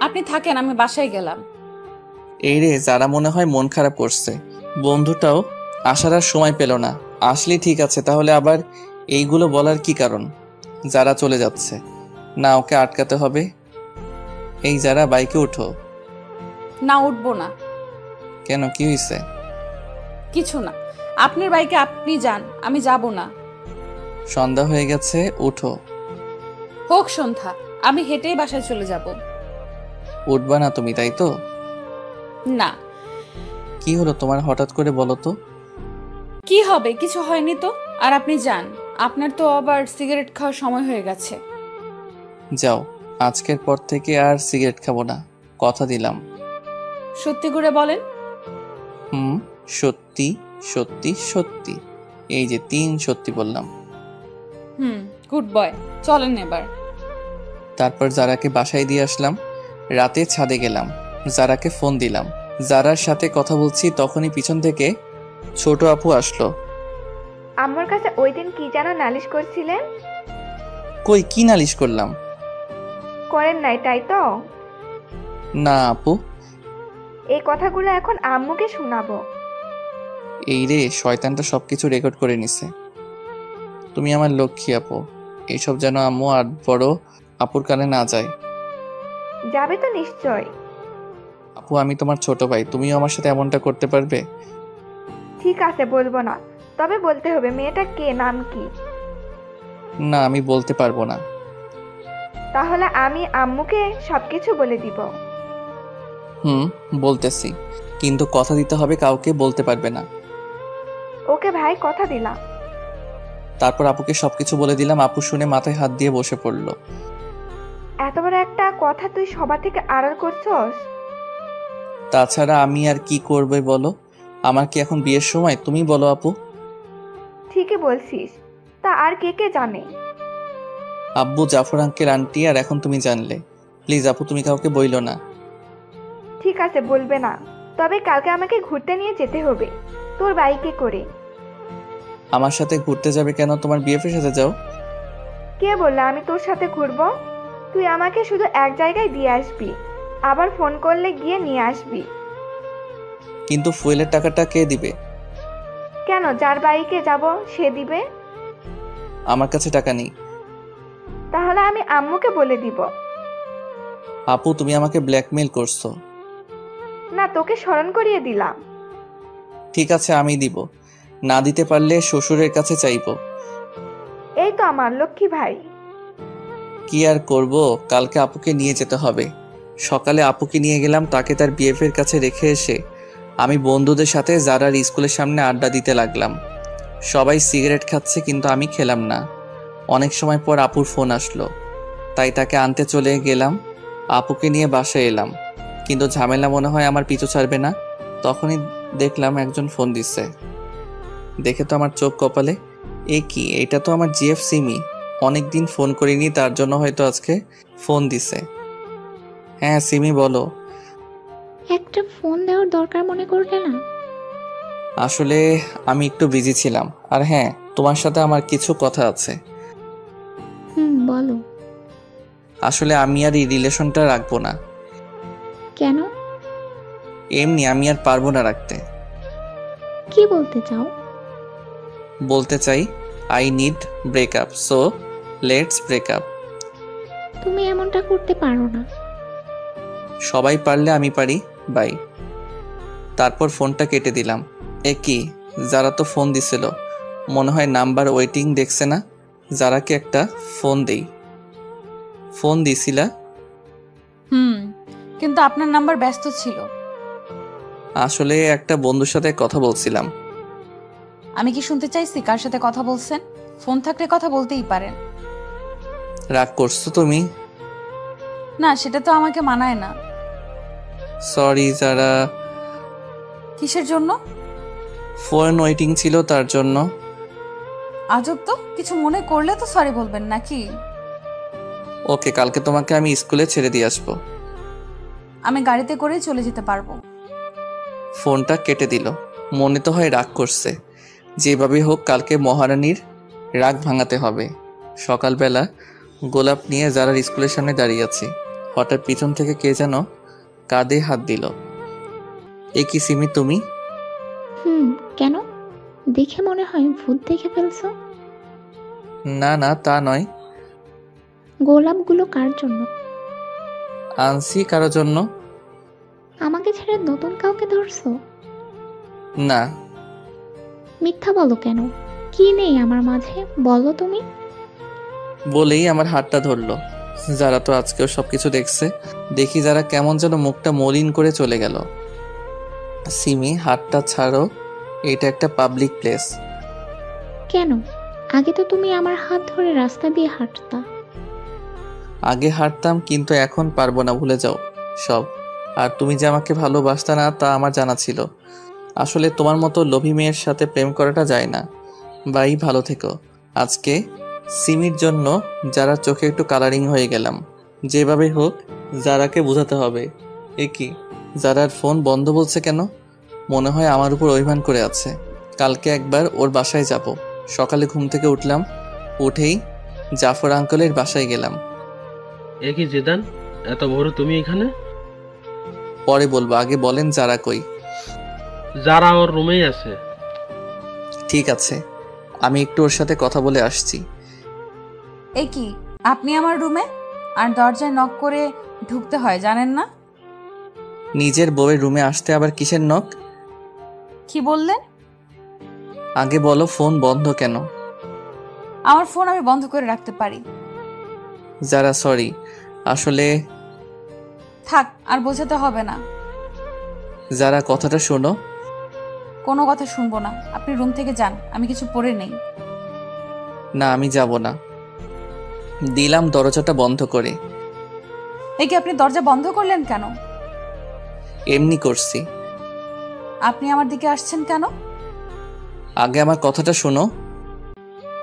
আপনি থাকেন, আমি বাসায় গেলাম। এই রে, যারা মনে হয় মন খারাপ করছে। বন্ধুটাও আসার আর সময় পেল না। আসলে ঠিক আছে, তাহলে আবার এইগুলো বলার কি কারণ? যারা চলে যাচ্ছে না, ওকে আটকাতে হবে। এই যারা, বাইকে উঠো। না, উঠবো না। কেন, কি হয়েছে? কিছু না, আপনার বাইকে আপনি যান, আমি যাব না। সন্ধ্যা হয়ে গেছে, উঠো। হোক সন্ধ্যা, আমি হেঁটেই বাসায় চলে যাব। উঠবা না তুমি, তাই তো? না। কি হলো তোমার, হঠাৎ করে বলো তো? কি হবে, কিছু হয়নি তো। আর আপনি যান, আপনার তো আবার সিগারেট খাওয়ার সময় হয়ে গেছে। যাও, আজকের পর থেকে আর সিগারেট খাবো না, কথা দিলাম। সত্যি করে বলেন। সত্যি সত্যি সত্যি। এই যে 3 সত্যি বললাম। গুড বয়, চলেন এবার। তারপর যারাকে বাসায় দিয়ে আসলাম। রাতে ছাদে গেলাম, যারাকে ফোন দিলাম। যারার সাথে কথা বলছি তখনই পিছন থেকে ছোট আপু আসলো। আমার কাছে ওই দিন কি যেন নালিশ করছিলেন? কই, কি নালিশ করলাম? করেন নাই, তাই তো? না আপু। এই কথাগুলো এখন আম্মুকে শোনাবো। এই রে, শয়তানটা সবকিছু রেকর্ড করে নিছে। তুমি আমার লক্ষ্মী আপু, এইসব যেন আম্মু আর বড় আপুর কানে না যায়। যাবে তো নিশ্চয়। আপু, আমি তোমার ছোট ভাই, তুমিও আমার সাথে এমনটা করতে পারবে? ঠিক আছে, বলবো না, তবে বলতে হবে মেয়েটা কে, নাম কি? না, আমি বলতে পারবো না। তাহলে আমি আম্মুকে সবকিছু বলে দিব। বলতেছি, কিন্তু কথা দিতে হবে, কাউকে বলতে পারবে না। ওকে ভাই, কথা দিলাম। তারপর আপুকে সবকিছু বলে দিলাম। আপু শুনে মাথায় হাত দিয়ে বসে পড়লো। এত বড় একটা কথা তুই সবার থেকে আড়াল করছস? তাছাড়া আমি আর কি করবে বলো? আমার কি এখন বিয়ের সময়? তুমি বলো আপু। ঠিকই বলছিস, তা আর কে কে জানে? আব্বু, জাফর আঙ্কেল, আন্টি, আর এখন তুমি জানলে। প্লিজ আপু, তুমি কাউকে বইলো না। ঠিক আছে, বলবে না, তবে কালকে আমাকে ঘুরতে নিয়ে যেতে হবে, তোর বাইকে করে। আমার সাথে ঘুরতে যাবে কেন? তোমার বিএফের সাথে যাও। কে বললো আমি তোর সাথে ঘুরবো? তুই আমাকে শুধু এক জায়গায় দিয়ে আসবি, আবার ফোন করলে গিয়ে নিয়ে আসবি। কিন্তু ফুয়েলের টাকাটা কে দিবে? কেন, যার বাইকে যাব সে দিবে। আমার কাছে টাকা নেই। তাহলে আমি আম্মুকে বলে দিব। আপু, তুমি আমাকে ব্ল্যাকমেইল করছো। না, তোকে স্মরণ করিয়ে দিলাম। ঠিক আছে, আমি দিব। না দিতে পারলে শ্বশুরের কাছে চাইবো। এই তো আমার লক্ষ্মী ভাই। কি আর করব, কালকে আপুকে নিয়ে যেতে হবে। সকালে আপুকে নিয়ে গেলাম, তাকে তার বিএফের কাছে রেখে এসে আমি বন্ধুদের সাথে জারার স্কুলের সামনে আড্ডা দিতে লাগলাম। সবাই সিগারেট খাচ্ছে, কিন্তু আমি খেলাম না। অনেক সময় পর আপুর ফোন আসলো, তাই তাকে আনতে চলে গেলাম। আপুকে নিয়ে বাসায় এলাম, কিন্তু ঝামেলা মনে হয় আমার পিছু ছাড়বে না। তখনই দেখলাম একজন ফোন দিচ্ছে। দেখে তো আমার চোখ কপালে। এ কি, এটা তো আমার জিএফ সিমি। অনেকদিন ফোন করিনি, তার জন্য হয়তো আজকে ফোন দিছে। হ্যাঁ সিমি, বলো। একটা ফোন দেওয়ার দরকার মনে করলে না? আসলে আমি একটু বিজি ছিলাম। আর হ্যাঁ, তোমার সাথে আমার কিছু কথা আছে। বলো। আসলে আমি আর এই রিলেশনটা রাখবো না। কেন? এমনি, আমি আর পারবো না রাখতে। কি বলতে চাও? বলতে চাই, I need breakup, so let's breakup. তুমি এমনটা করতে পারো না। সবাই পারলে আমি পারি, বাই। তারপর ফোনটা কেটে দিলাম। এ কি, যারা তো ফোন দিছিল, মনে হয় নাম্বার ওয়েটিং দেখছে না। যারাকে একটা ফোন দেই। ফোন দিছিলা? কিন্তু আপনার নাম্বার ব্যস্ত ছিল। আসলে একটা বন্ধুর সাথে কথা বলছিলাম। আমি কি শুনতে চাইছি কার সাথে কথা বলছেন? ফোন থাকলে কথা বলতেই পারেন। রাগ করছো তুমি? না, সেটা তো আমাকে মানায় না। সরি যারা। কিসের জন্য? ফোন ওয়েটিং ছিল, তার জন্য। আজব তো, কিছু মনে করলে তো সরি বলবেন নাকি? ওকে, কালকে তোমাকে আমি স্কুলে ছেড়ে দিয়ে আসবো। আমি গাড়িতে করেই চলে যেতে পারবো। ফোনটা কেটে দিল। মনে তো হয় রাগ করছে। যেভাবে হোক কালকে মহারানীর রাগ ভাঙাতে হবে। সকালবেলা গোলাপ নিয়ে যারার স্কুলের সামনে দাঁড়িয়ে আছি। হঠাৎ পিছন থেকে কে যেন কাঁধে হাত দিল। এ কি সিমি তুমি? কেন? দেখে মনে হয় ভূত দেখে ফেলছো। না না, তা নয়। গোলাপগুলো কার জন্য? আনছি কারোর জন্য। আমাকে ছেড়ে নতুন কাউকে ধরছো? না। মিথ্যা বলো কেন? কি নেই আমার মাঝে, বলো তুমি। বলেই আমার হাতটা ধরলো। যারা তো আজকেও সবকিছু দেখছে। দেখি যারা কেমন যেন মুখটা মলিন করে চলে গেল। সিমি, হাতটা ছাড়ো, এটা একটা পাবলিক প্লেস। কেন? আগে তো তুমি আমার হাত ধরে রাস্তা দিয়ে হাঁটতা। আগে হাঁটতাম, কিন্তু এখন পারবো না, ভুলে যাও সব। আর তুমি যে আমাকে ভালোবাসতা না তা আমার জানা ছিল। আসলে তোমার মতো লোভী মেয়ের সাথে প্রেম করাটা যায় না। বাই, ভালো থেকো। আজকে সিমির জন্য যারা চোখে একটু কালারিং হয়ে গেলাম। যেভাবে হোক যারাকে বোঝাতে হবে। এ কি, যারার ফোন বন্ধ বলছে কেন? মনে হয় আমার উপর অভিমান করে আছে। কালকে একবার ওর বাসায় যাব। সকালে ঘুম থেকে উঠলাম, উঠেই জাফর আঙ্কেলের বাসায় গেলাম। এ কি জিদান, এত ভোরে তুমি এখানে? পরে বলবো, আগে বলেন যারা কই। যারা ওর রুমেই আছে। ঠিক আছে, আমি একটু ওর সাথে কথা বলে আসছি। এ কি, আপনি আমার রুমে? আর দরজায় নক করে ঢুকতে হয়, জানেন না? নিজের বউয়ের রুমে আসতে আবার কিসের নক? কি বললেন? আগে বলো ফোন বন্ধ কেন? আমার ফোন আমি বন্ধ করে রাখতে পারি। যারা সরি, আসলে থাক, আর বোঝাতে হবে না। যারা কথাটা শোনো। কোনো কথা শুনবো না, আপনি রুম থেকে যান, আমি কিছু পরে নেই। না, আমি যাব না। দিলাম দরজাটা বন্ধ করে। এই কি, আপনি দরজা বন্ধ করলেন কেন? এমনি করছি। আপনি আমার দিকে আসছেন কেন? আগে আমার কথাটা শোনো।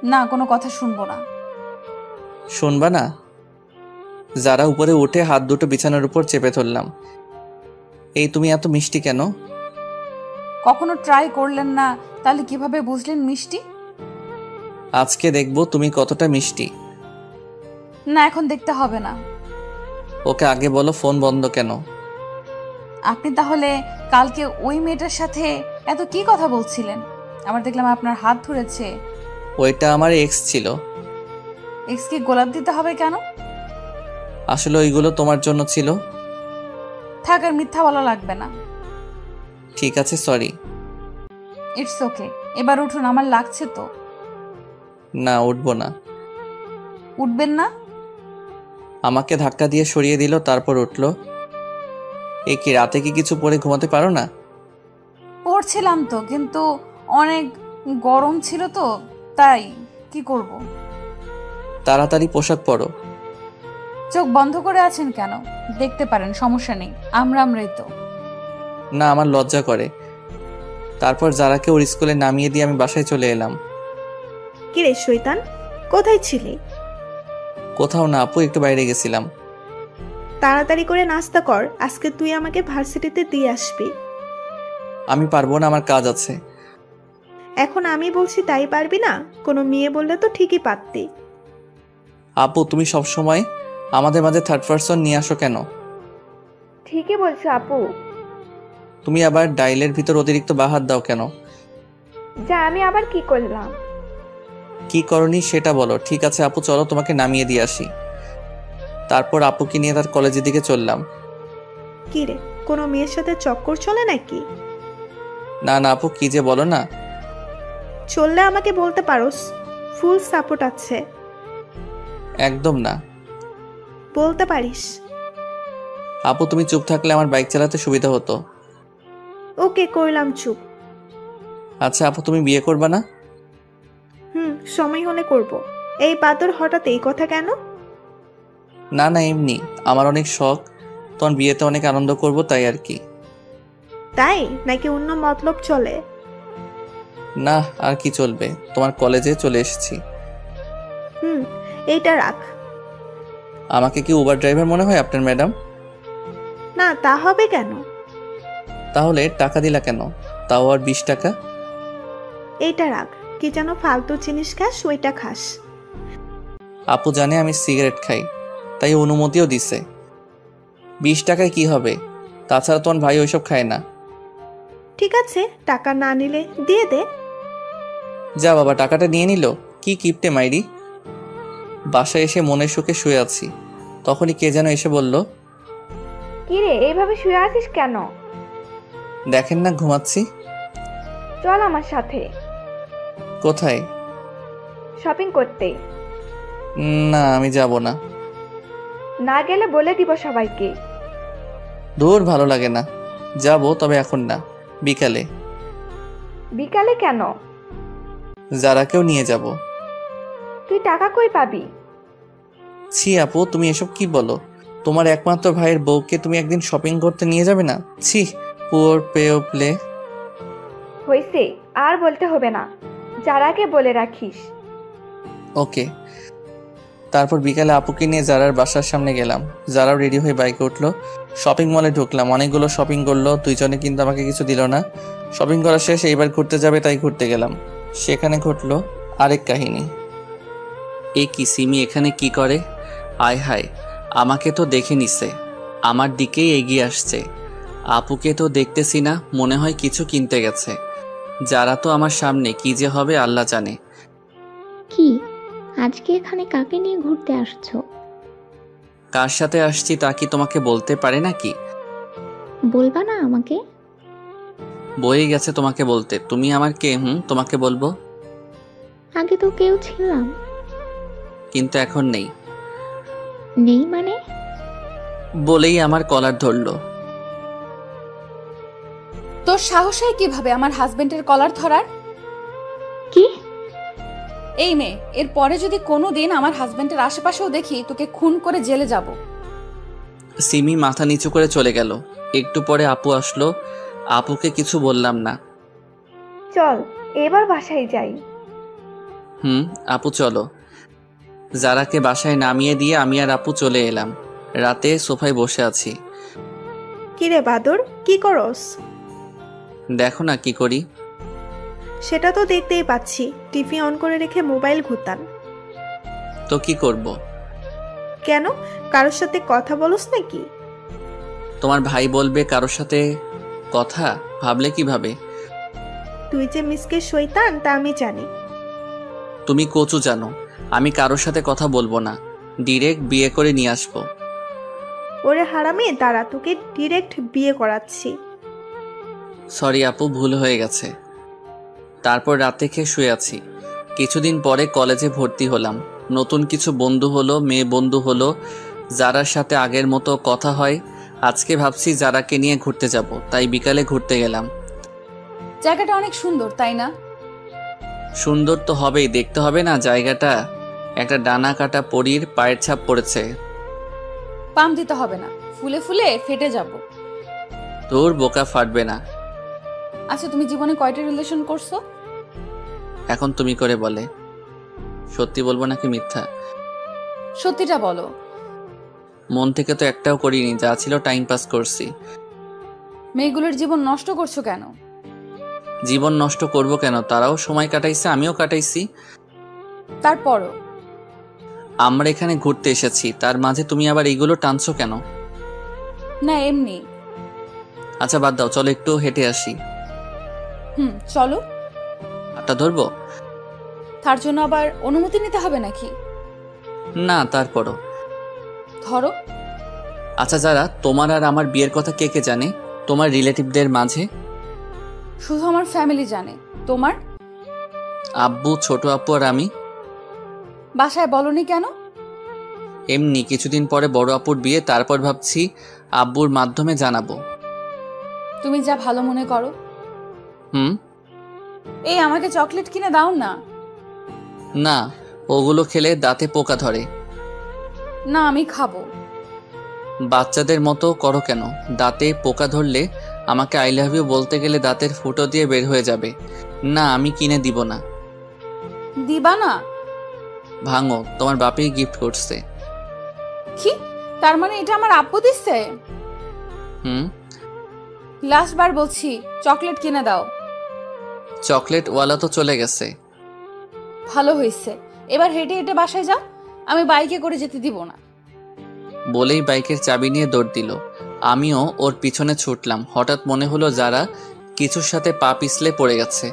না, কোনো কথা শুনবো না। শুনবা না? যারা উপরে উঠে হাত দুটো বিছানার উপর চেপে ধরলাম। এই তুমি এত মিষ্টি কেন? কখনো ট্রাই করলেন না, তাহলে কিভাবে বুঝলেন মিষ্টি? আজকে দেখবো তুমি কতটা মিষ্টি। না, এখন দেখতে হবে না। ওকে আগে বলো ফোন বন্ধ কেন? আপনি তাহলে কালকে ওই মেয়েটার সাথে এত কি কথা বলছিলেন? আমার দেখলাম আপনার হাত ধরেছে। ওইটা আমার এক্স ছিল। এক্স কে গোলাপ দিতে হবে কেন? আসলে ওইগুলো তোমার জন্য ছিল। থাক, আর মিথ্যা বলা লাগবে না। ঠিক আছে, সরি। ইটস ওকে, এবার উঠুন, আমার লাগছে তো। না, উঠবো না। উঠবেন না? আমাকে ধাক্কা দিয়ে সরিয়ে দিল, তারপর উঠলো। এ কি, রাতে কি কিছু পরে ঘুমাতে পারো না? পড়ছিলাম তো, কিন্তু অনেক গরম ছিল তো, তাই। কি করব? তাড়াতাড়ি পোশাক পরো। চোখ বন্ধ করে আছেন কেন? দেখতে পারেন, সমস্যা নেই, আমরাই তো। না, আমার লজ্জা করে। তারপর যারাকে ওর স্কুলে নামিয়ে দিয়ে আমি বাসায় চলে এলাম। কিরে শয়তান, কোথায় ছিলি? কোথাও না আপু, একটু বাইরে গেছিলাম। তাড়াতাড়ি করে নাস্তা কর, আজকে তুই আমাকে ভার্সিটিতে দিয়ে আসবি। আমি পারবো না, আমার কাজ আছে। এখন আমি বলছি তাই পারবি না? কোনো মেয়ে বললে তো ঠিকই পারতি। আপু, তুমি সবসময় আমাদের মাঝে থার্ড পারসন নিয়ে আসো কেন? ঠিকই বলছো আপু। তুমি আবার ডাইলের ভিতর অতিরিক্ত বাহাত দাও কেন? যা, আমি আবার কি করলাম? কি করনি সেটা বলো। ঠিক আছে আপু, চলো তোমাকে নামিয়ে দিয়ে আসি। তারপর আপুকে নিয়ে তার কলেজের দিকে চললাম। কিরে, কোনো মেয়ের সাথে চক্কর চলে নাকি? না না আপু, কি যে বলো না। চললে আমাকে বলতে পারোস, ফুল সাপোর্ট আছে। একদম না। বলতে পারিস। আপু, তুমি চুপ থাকলে আমার বাইক চালাতে সুবিধা হতো। ওকে, কইলাম চুপ। আচ্ছা আপু, তুমি বিয়ে করবা না? সময় হলে করব। এই বাদর হঠাৎ এই কথা কেন? না না, এমনি আমার অনেক শখ, তোমার বিয়েতে অনেক আনন্দ করব, তাই আর কি। তাই নাকি অন্য মতলব চলে? না, আর কি চলবে, তোমার কলেজে চলে এসেছি। এইটা রাখ। আমাকে কি উবার ড্রাইভার মনে হয় আপনার ম্যাডাম? না, তা হবে কেন? তাহলে টাকা দিলা কেন? তাও আর 20 টাকা। এইটা রাখ, কি যেন ফালতু জিনিস খাস, ওইটা খাস। আপু জানে আমি সিগারেট খাই, তাই অনুমতিও দিছে। 20 টাকায় কি হবে? তাছাড়া তোমার ভাই ওইসব খায় না। ঠিক আছে, টাকা না নিলে দিয়ে দে। যা বাবা, টাকাটা নিয়ে নিল। কি কিপটে মাইরি। বাসায় এসে মনের সুখে শুয়ে আছি, তখনই কে যেন এসে বলল, কিরে এইভাবে শুয়ে আছিস কেন? দেখেন না ঘুমাচ্ছি। চল আমার সাথে। কোথায়? শপিং করতে। না, আমি যাব না। না গেলে বলে দিব সবাইকে। দূর, ভালো লাগে না। যাব, তবে এখন না, বিকালে। বিকালে কেন? যারাকেও নিয়ে যাব। তুই টাকা কই পাবি? ছি আপু, তুমি এসব কি বলো? তোমার একমাত্র ভাইয়ের বউকে তুমি একদিন শপিং করতে নিয়ে যাবে না? ছি, পুয়ার পেওপ্লে। হইছে, আর বলতে হবে না। যারাকে বলে রাখিস। ওকে। তারপর বিকালে আপুকে নিয়ে জারার বাসার সামনে গেলাম। জারাও রেডি হয়ে বাইকে উঠলো। শপিং মলে ঢুকলাম, অনেকগুলো শপিং করলো দুইজনে, কিন্তু আমাকে কিছু দিল না। শপিং করা শেষ, এইবার ঘুরতে যাবে তাই ঘুরতে গেলাম। সেখানে ঘটলো আরেক কাহিনী। এ কি, সিমি এখানে কি করে? আয় হায়, আমাকে তো দেখে নিছে, আমার দিকেই এগিয়ে আসছে। আপুকে তো দেখতেছি না, মনে হয় কিছু কিনতে গেছে। যারা তো আমার সামনে, কি যে হবে আল্লাহ জানে। কি, আজকে এখানে কাকে নিয়ে ঘুরতে আসছো? কার সাথে আসছি তা কি তোমাকে বলতে পারে নাকি? বলবা না আমাকে? বয়ে গেছে তোমাকে বলতে। তুমি আমার কে? তোমাকে বলবো? আগে তো কেউ ছিলাম। কিন্তু এখন নেই। নেই মানে? বলেই আমার কলার ধরলো। তোর সাহস হয় কিভাবে আমার হাজবেন্ডের কলার ধরার? কি? এই মেয়ে, এর পরে যদি কোনোদিন আমার হাজবেন্ডের আশেপাশেও দেখি, তোকে খুন করে জেলে যাব। সিমি মাথা নিচু করে চলে গেল। একটু পরে আপু আসলো। আপুকে কিছু বললাম না। চল এবার বাসায় যাই। আপু চলো। যারাকে বাসায় নামিয়ে দিয়ে আমি আর আপু চলে এলাম। রাতে সোফায় বসে আছি। কিরে বাদর, কি করস? দেখো না কি করি। সেটা তো দেখতেই পাচ্ছি, টিভি অন করে রেখে মোবাইল ঘুরতান। তো কি করব? কেন, কারোর সাথে কথা বলস নাকি? তোমার ভাই বলবে কারোর সাথে কথা? ভাবলে কিভাবে? তুই যে মিসকে শয়তান তা আমি জানি। তুমি কচু জানো, আমি কারোর সাথে কথা বলবো না, ডিরেক্ট বিয়ে করে নিয়ে আসবো। ওরে হারামি, দাঁড়া, তোকে ডিরেক্ট বিয়ে করাচ্ছি। সরি আপু, ভুল হয়ে গেছে। তারপর রাতে খেয়ে শুয়ে আছি। কিছুদিন পরে কলেজে ভর্তি হলাম। নতুন কিছু বন্ধু হলো, মেয়ে বন্ধু হলো, যারার সাথে আগের মতো কথা হয়। আজকে ভাবছি যারাকে নিয়ে ঘুরতে যাব, তাই বিকালে ঘুরতে গেলাম। জায়গাটা অনেক সুন্দর, তাই না? সুন্দর তো হবেই, দেখতে হবে না জায়গাটা? একটা ডানা কাটা পরীর পায়ের ছাপ পড়েছে। পাম দিতে হবে না, ফুলে ফুলে ফেটে যাব। তোর বোকা ফাটবে না। আচ্ছা, তুমি জীবনে কয়টা রিলেশন করছো? এখন তুমি করে বলে। সত্যি বলবো নাকি মিথ্যা? সত্যিটা বলো। মন থেকে তো একটাও করিনি, যা ছিল টাইম পাস করছি। মেয়েগুলোর জীবন নষ্ট করছো কেন? জীবন নষ্ট করব কেন? তারাও সময় কাটাইছে, আমিও কাটাইছি। তারপরও আমরা এখানে ঘুরতে এসেছি, তার মাঝে তুমি আবার এইগুলো টানছো কেন? না, এমনি। আচ্ছা বাদ দাও, চলো একটু হেঁটে আসি। চলো। হাতটা ধরবো? তার জন্য আবার অনুমতি নিতে হবে নাকি? না, তারপরও। ধরো। আচ্ছা যারা, তোমার আর আমার বিয়ের কথা কে কে জানে তোমার রিলেটিভদের মাঝে? শুধু আমার ফ্যামিলি জানে। তোমার? আব্বু, ছোট আপু আর আমি। বাসায় বলনি কেন? এমনি, কিছুদিন পরে বড় আপুর বিয়ে, তারপর ভাবছি আব্বুর মাধ্যমে জানাবো। তুমি যা ভালো মনে করো। এই আমাকে চকলেট কিনে দাও না। না, ওগুলো খেলে দাঁতে পোকা ধরে। না, আমি খাবো। বাচ্চাদের মতো করো কেন? দাঁতে পোকা ধরলে আমাকে আই লাভ ইউ বলতে গেলে দাঁতের ফুটো দিয়ে বের হয়ে যাবে। না, আমি কিনে দিব না। দিবা না? ভাঙো, তোমার বাপেই গিফট করছে। কি? তার মানে এটা আমার আব্বু দিচ্ছে? লাস্ট বার বলছি, চকলেট কিনে দাও। চকলেট ওয়ালা তো চলে গেছে। ভালো হয়েছে, এবার হেঁটে হেঁটে বাসায় যাও। আমি বাইকে করে যেতে দিব না। বলেই বাইকের চাবি নিয়ে দৌড় দিল। আমিও ওর পিছনে ছুটলাম। হঠাৎ মনে হলো যারা কিছুর সাথে পা পিছলে পড়ে গেছে।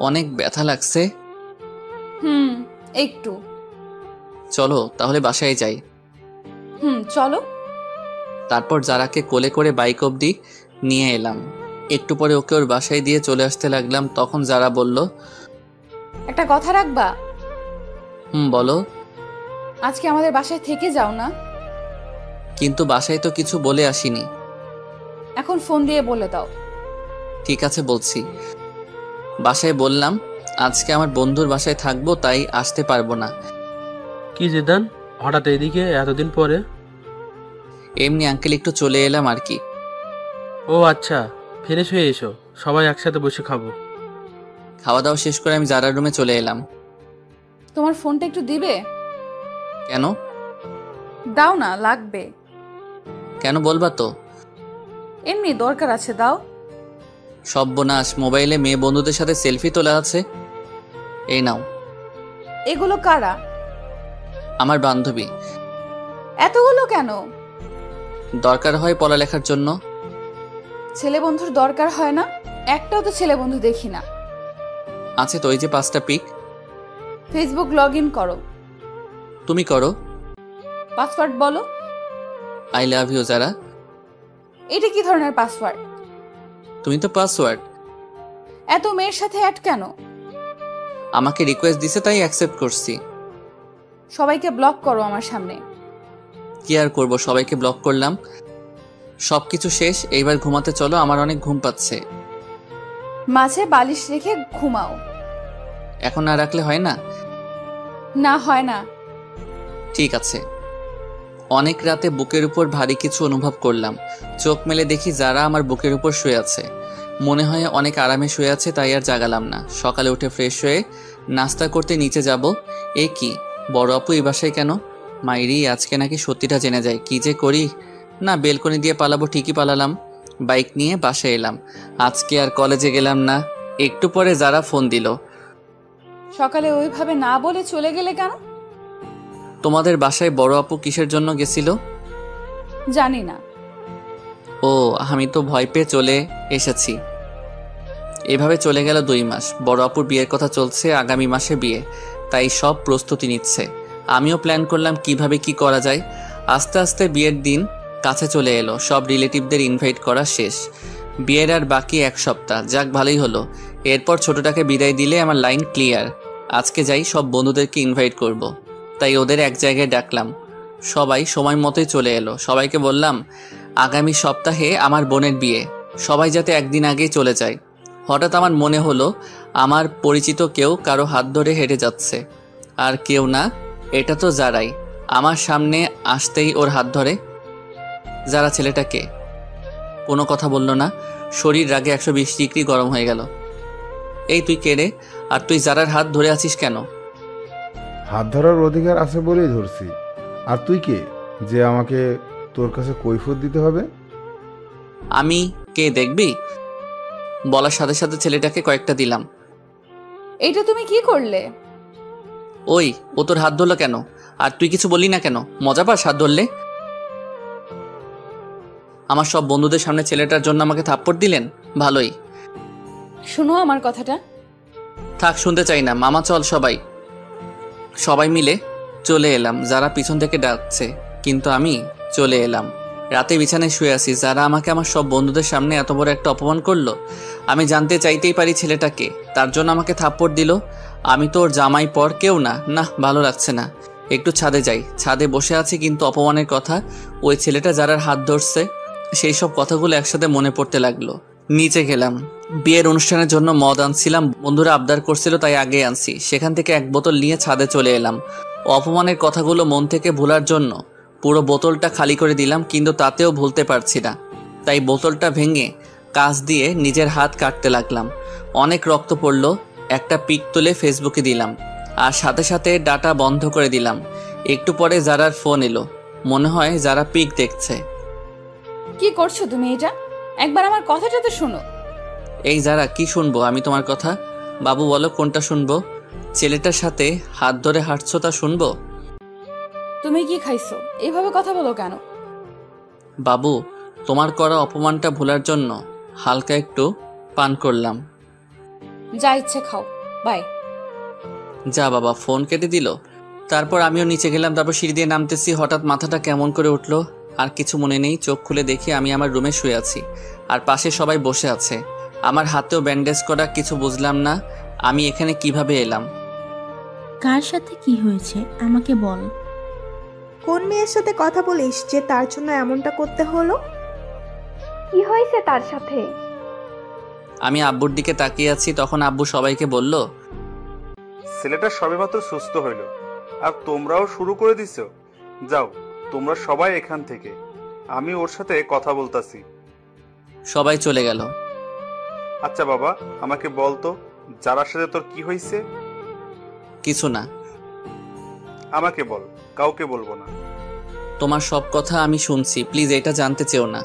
অনেক ব্যথা লাগছে। একটু। চলো তাহলে বাসায় যাই। চলো। তারপর যারাকে কোলে করে বাইক অবধি নিয়ে এলাম। একটু পরে ওকে ওর বাসায় দিয়ে চলে আসতে লাগলাম। তখন যারা বলল, একটা কথা রাখবা? বলো। আজকে আমাদের বাসায় থেকে যাও না। কিন্তু বাসায় তো কিছু বলে আসিনি। এখন ফোন দিয়ে বলে দাও। ঠিক আছে বলছি। বাসায় বললাম আজকে আমার বন্ধুর বাসায় থাকবো, তাই আসতে পারবো না। কি জিদান, হঠাৎ এইদিকে এতদিন পরে? এমনি আঙ্কেল, একটু চলে এলাম আর কি। ও আচ্ছা, ফ্রেশ হয়ে এসো, সবাই একসাথে বসে খাবো। খাওয়া দাওয়া শেষ করে আমি যারার রুমে চলে এলাম। তোমার ফোনটা একটু দিবে? কেন? দাও না, লাগবে। কেন বলবা তো? এমনি দরকার আছে, দাও। সর্বনাশ, মোবাইলে মেয়ে বন্ধুদের সাথে সেলফি তোলা আছে। এই নাও। এগুলো কারা? আমার বান্ধবী। এতগুলো কেন? দরকার হয় পড়ালেখার জন্য। ছেলে বন্ধুর দরকার হয় না? একটাও তো ছেলে বন্ধু দেখি না। আছে তো, ওই যে 5টা পিক। ফেসবুক লগ ইন করো। তুমি করো। পাসওয়ার্ড বলো। আই লাভ ইউ যারা। এটা কি ধরনের পাসওয়ার্ড? তুমি তো পাসওয়ার্ড। এত মেয়ের সাথে অ্যাড কেন? আমাকে রিকোয়েস্ট দিছে তাই অ্যাকসেপ্ট করছি। সবাইকে ব্লক করো আমার সামনে। কি আর করব, সবাইকে ব্লক করলাম। সবকিছু শেষ, এইবার ঘুমাতে চলো, আমার অনেক ঘুম পাচ্ছে। মাঝে বালিশ রেখে ঘুমাও। এখন না রাখলে হয় না? না, হয় না। ঠিক আছে। অনেক রাতে বুকের উপর ভারী কিছু অনুভব করলাম। চোখ মেলে দেখি যারা আমার বুকের উপর শুয়ে আছে। মনে হয় অনেক আরামে শুয়ে আছে, তাই আর জাগালাম না। সকালে উঠে ফ্রেশ হয়ে নাস্তা করতে নিচে যাব। এ কি, বড় আপু এই বাসায় কেন? মাইরি, আজকে নাকি সত্যিটা জেনে যায়। কি যে করি। না, বেলকনি দিয়ে পালাবো, ঠিকই পালালাম। বাইক নিয়ে বাসায় এলাম। আজকে আর কলেজে গেলাম না। একটু পরে যারা ফোন দিল। সকালে ওইভাবে না বলে চলে গেলে কেন? তোমাদের বাসায় বড় আপু কিসের জন্য গেছিল? জানি না। ও, আমি তো ভয় পেয়ে চলে এসেছি। এভাবে চলে গেল 2 মাস। বড় আপুর বিয়ের কথা চলছে, আগামী মাসে বিয়ে, তাই সব প্রস্তুতি নিচ্ছে। আমিও প্ল্যান করলাম কিভাবে কি করা যায়। আস্তে আস্তে বিয়ের দিন কাছে চলে এলো। সব রিলেটিভদের ইনভাইট করা শেষ। বিয়ের আর বাকি 1 সপ্তাহ। যাক, ভালোই হলো। এরপর ছোটটাকে বিদায় দিলে আমার লাইন ক্লিয়ার। আজকে যাই, সব বন্ধুদেরকে ইনভাইট করব। তাই ওদের এক জায়গায় ডাকলাম। সবাই সময় মতোই চলে এলো। সবাইকে বললাম আগামী সপ্তাহে আমার বোনের বিয়ে, সবাই যাতে একদিন আগেই চলে যায়। হঠাৎ আমার মনে হলো আমার পরিচিত কেউ কারো হাত ধরে হেঁটে যাচ্ছে। আর কেউ না, এটা তো যারাই। আমার সামনে আসতেই ওর হাত ধরে। যারা ছেলেটাকে কোনো কথা বলল না। শরীর রাগে 120 ডিগ্রি গরম হয়ে গেল। এই তুই কে রে? আর তুই যারার হাত ধরে আছিস কেন? হাত ধরার অধিকার আছে বলেই ধরছি। আর তুই কে যে আমাকে তোর কাছে কৈফিয়ত দিতে হবে? আমি কে দেখবি? বলার সাথে সাথে ছেলেটাকে কয়েকটা দিলাম। এটা তুমি কি করলে? ওই, ও তোর হাত ধরলো কেন? আর তুই কিছু বললি না কেন? মজা পাস হাত ধরলে? আমার সব বন্ধুদের সামনে ছেলেটার জন্য আমাকে থাপ্পড় দিলেন? ভালোই। শোনো আমার কথাটা। থাক, শুনতে চাই না। মামা চল। সবাই মিলে চলে এলাম। যারা পিছন থেকে ডাকছে, কিন্তু আমি চলে এলাম। রাতে বিছানায় শুয়ে আছি। যারা আমাকে আমার সব বন্ধুদের সামনে এত বড় একটা অপমান করলো। আমি জানতে চাইতেই পারি ছেলেটাকে, তার জন্য আমাকে থাপ্পড় দিল। আমি তো ওর জামাই পর কেউ না। না, ভালো লাগছে না। একটু ছাদে যাই। ছাদে বসে আছি, কিন্তু অপমানের কথা, ওই ছেলেটা যারার হাত ধরছে, সেই সব কথাগুলো একসাথে মনে পড়তে লাগলো। নিচে গেলাম। বিয়ের অনুষ্ঠানের জন্য মদ আনছিলাম। বন্ধুরা আবদার করছিল, তাই আগে আনছি। সেখান থেকে 1 বোতল নিয়ে ছাদে চলে এলাম। অপমানের কথাগুলো মন থেকে ভোলার জন্য পুরো বোতলটা খালি করে দিলাম, কিন্তু তাতেও ভুলতে পারছি না। তাই বোতলটা ভেঙে কাঁচ দিয়ে নিজের হাত কাটতে লাগলাম। অনেক রক্ত পড়লো। একটা পিক তুলে ফেসবুকে দিলাম, আর সাথে সাথে ডাটা বন্ধ করে দিলাম। একটু পরে যারার ফোন এলো। মনে হয় যারা পিক দেখছে। কি করছো তুমি এটা? একবার আমার কথাটা তো শোনো। এই যারা, কি শুনবো আমি তোমার কথা? বাবু বলো কোনটা শুনবো? ছেলেটার সাথে হাত ধরে হাঁটছো তা শুনবো? তুমি কি খাইছো? এইভাবে কথা বলো কেন? বাবু, তোমার করা অপমানটা ভোলার জন্য হালকা একটু পান করলাম। যা ইচ্ছে খাও, বাই। যা বাবা, ফোন কেটে দিল। তারপর আমিও নিচে গেলাম। তারপর সিঁড়ি দিয়ে নামতেছি, হঠাৎ মাথাটা কেমন করে উঠলো। আর কিছু মনে নেই, চোখ খুলে দেখি আমি আমার রুমে শুয়ে আছি, আর পাশে সবাই বসে আছে। আমার হাতেও ব্যান্ডেজ করা। কিছু বুঝলাম না আমি এখানে কিভাবে এলাম। কার সাথে কি হয়েছে আমাকে বল। কোন মেয়ের সাথে কথা বলিস যে তার জন্য এমনটা করতে হলো? কি হয়েছে তার সাথে? আমি আব্বুর দিকে তাকিয়ে আছি, তখন আব্বু সবাইকে বলল, ছেলেটা সবেমাত্র সুস্থ হইল, আর তোমরাও শুরু করে দিছো। যাও তোমরা সবাই এখান থেকে, আমি ওর সাথে কথা বলতাছি। সবাই চলে গেল। আচ্ছা বাবা, আমাকে বলতো যারার সাথে তোর কি হয়েছে? কিছু না। আমাকে বল, কাউকে বলবো না। তোমার সব কথা আমি শুনছি, প্লিজ এটা জানতে চেও না।